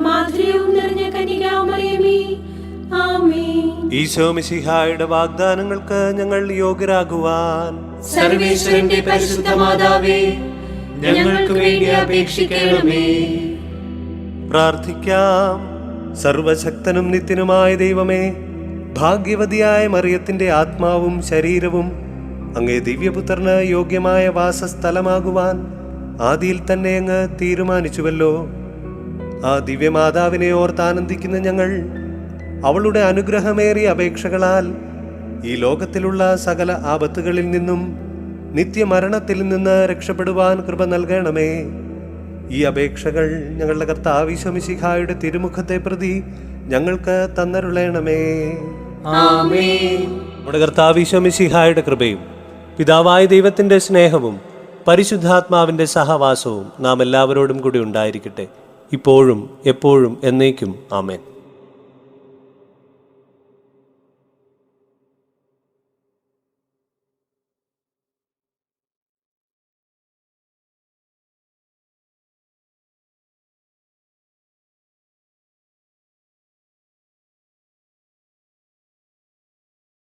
മാധുര്യവും നിറഞ്ഞ കന്യകാമറിയമേ, ആമേൻ.
ഈശോ മിശിഹായുടെ വാഗ്ദാനങ്ങൾക്ക് ഞങ്ങൾ യോഗ്യരാകുവാൻ
സർവേശ്വരന്റെ പരിശുദ്ധ മാതാവേ, ഞങ്ങൾക്ക് വേണ്ടി അപേക്ഷിക്കണമേ.
പ്രാർത്ഥിക്കാം. സർവശക്തനും നിത്യനുമായ ദൈവമേ, ഭാഗ്യവതിയായ മറിയത്തിന്റെ ആത്മാവും ശരീരവും അങ്ങേ ദിവ്യപുത്രന് യോഗ്യമായ വാസസ്ഥലമാകുവാൻ ആദിയിൽ തന്നെ അങ്ങ് തീരുമാനിച്ചുവല്ലോ. ആ ദിവ്യമാതാവിനെ ഓർത്താനന്ദിക്കുന്ന ഞങ്ങൾ അവളുടെ അനുഗ്രഹമേറിയ അപേക്ഷകളാൽ ഈ ലോകത്തിലുള്ള സകല ആപത്തുകളിൽ നിന്നും നിത്യമരണത്തിൽ നിന്ന് രക്ഷപ്പെടുവാൻ കൃപ നൽകണമേ. ഈ അപേക്ഷകൾ ഞങ്ങളുടെ കർത്താവ് ഈശോ മിശിഹായുടെ തിരുമുഖത്തെ പ്രതി ഞങ്ങൾക്ക് തന്നരുളണമേ.
ആമേൻ.
നമ്മുടെ കർത്താവ് ഈശോ മിശിഹായുടെ കൃപയും പിതാവായ ദൈവത്തിന്റെ സ്നേഹവും പരിശുദ്ധാത്മാവിന്റെ സഹവാസവും നാം എല്ലാവരോടും കൂടി ഉണ്ടായിരിക്കട്ടെ, ഇപ്പോഴും എപ്പോഴും എന്നേക്കും. ആമേൻ.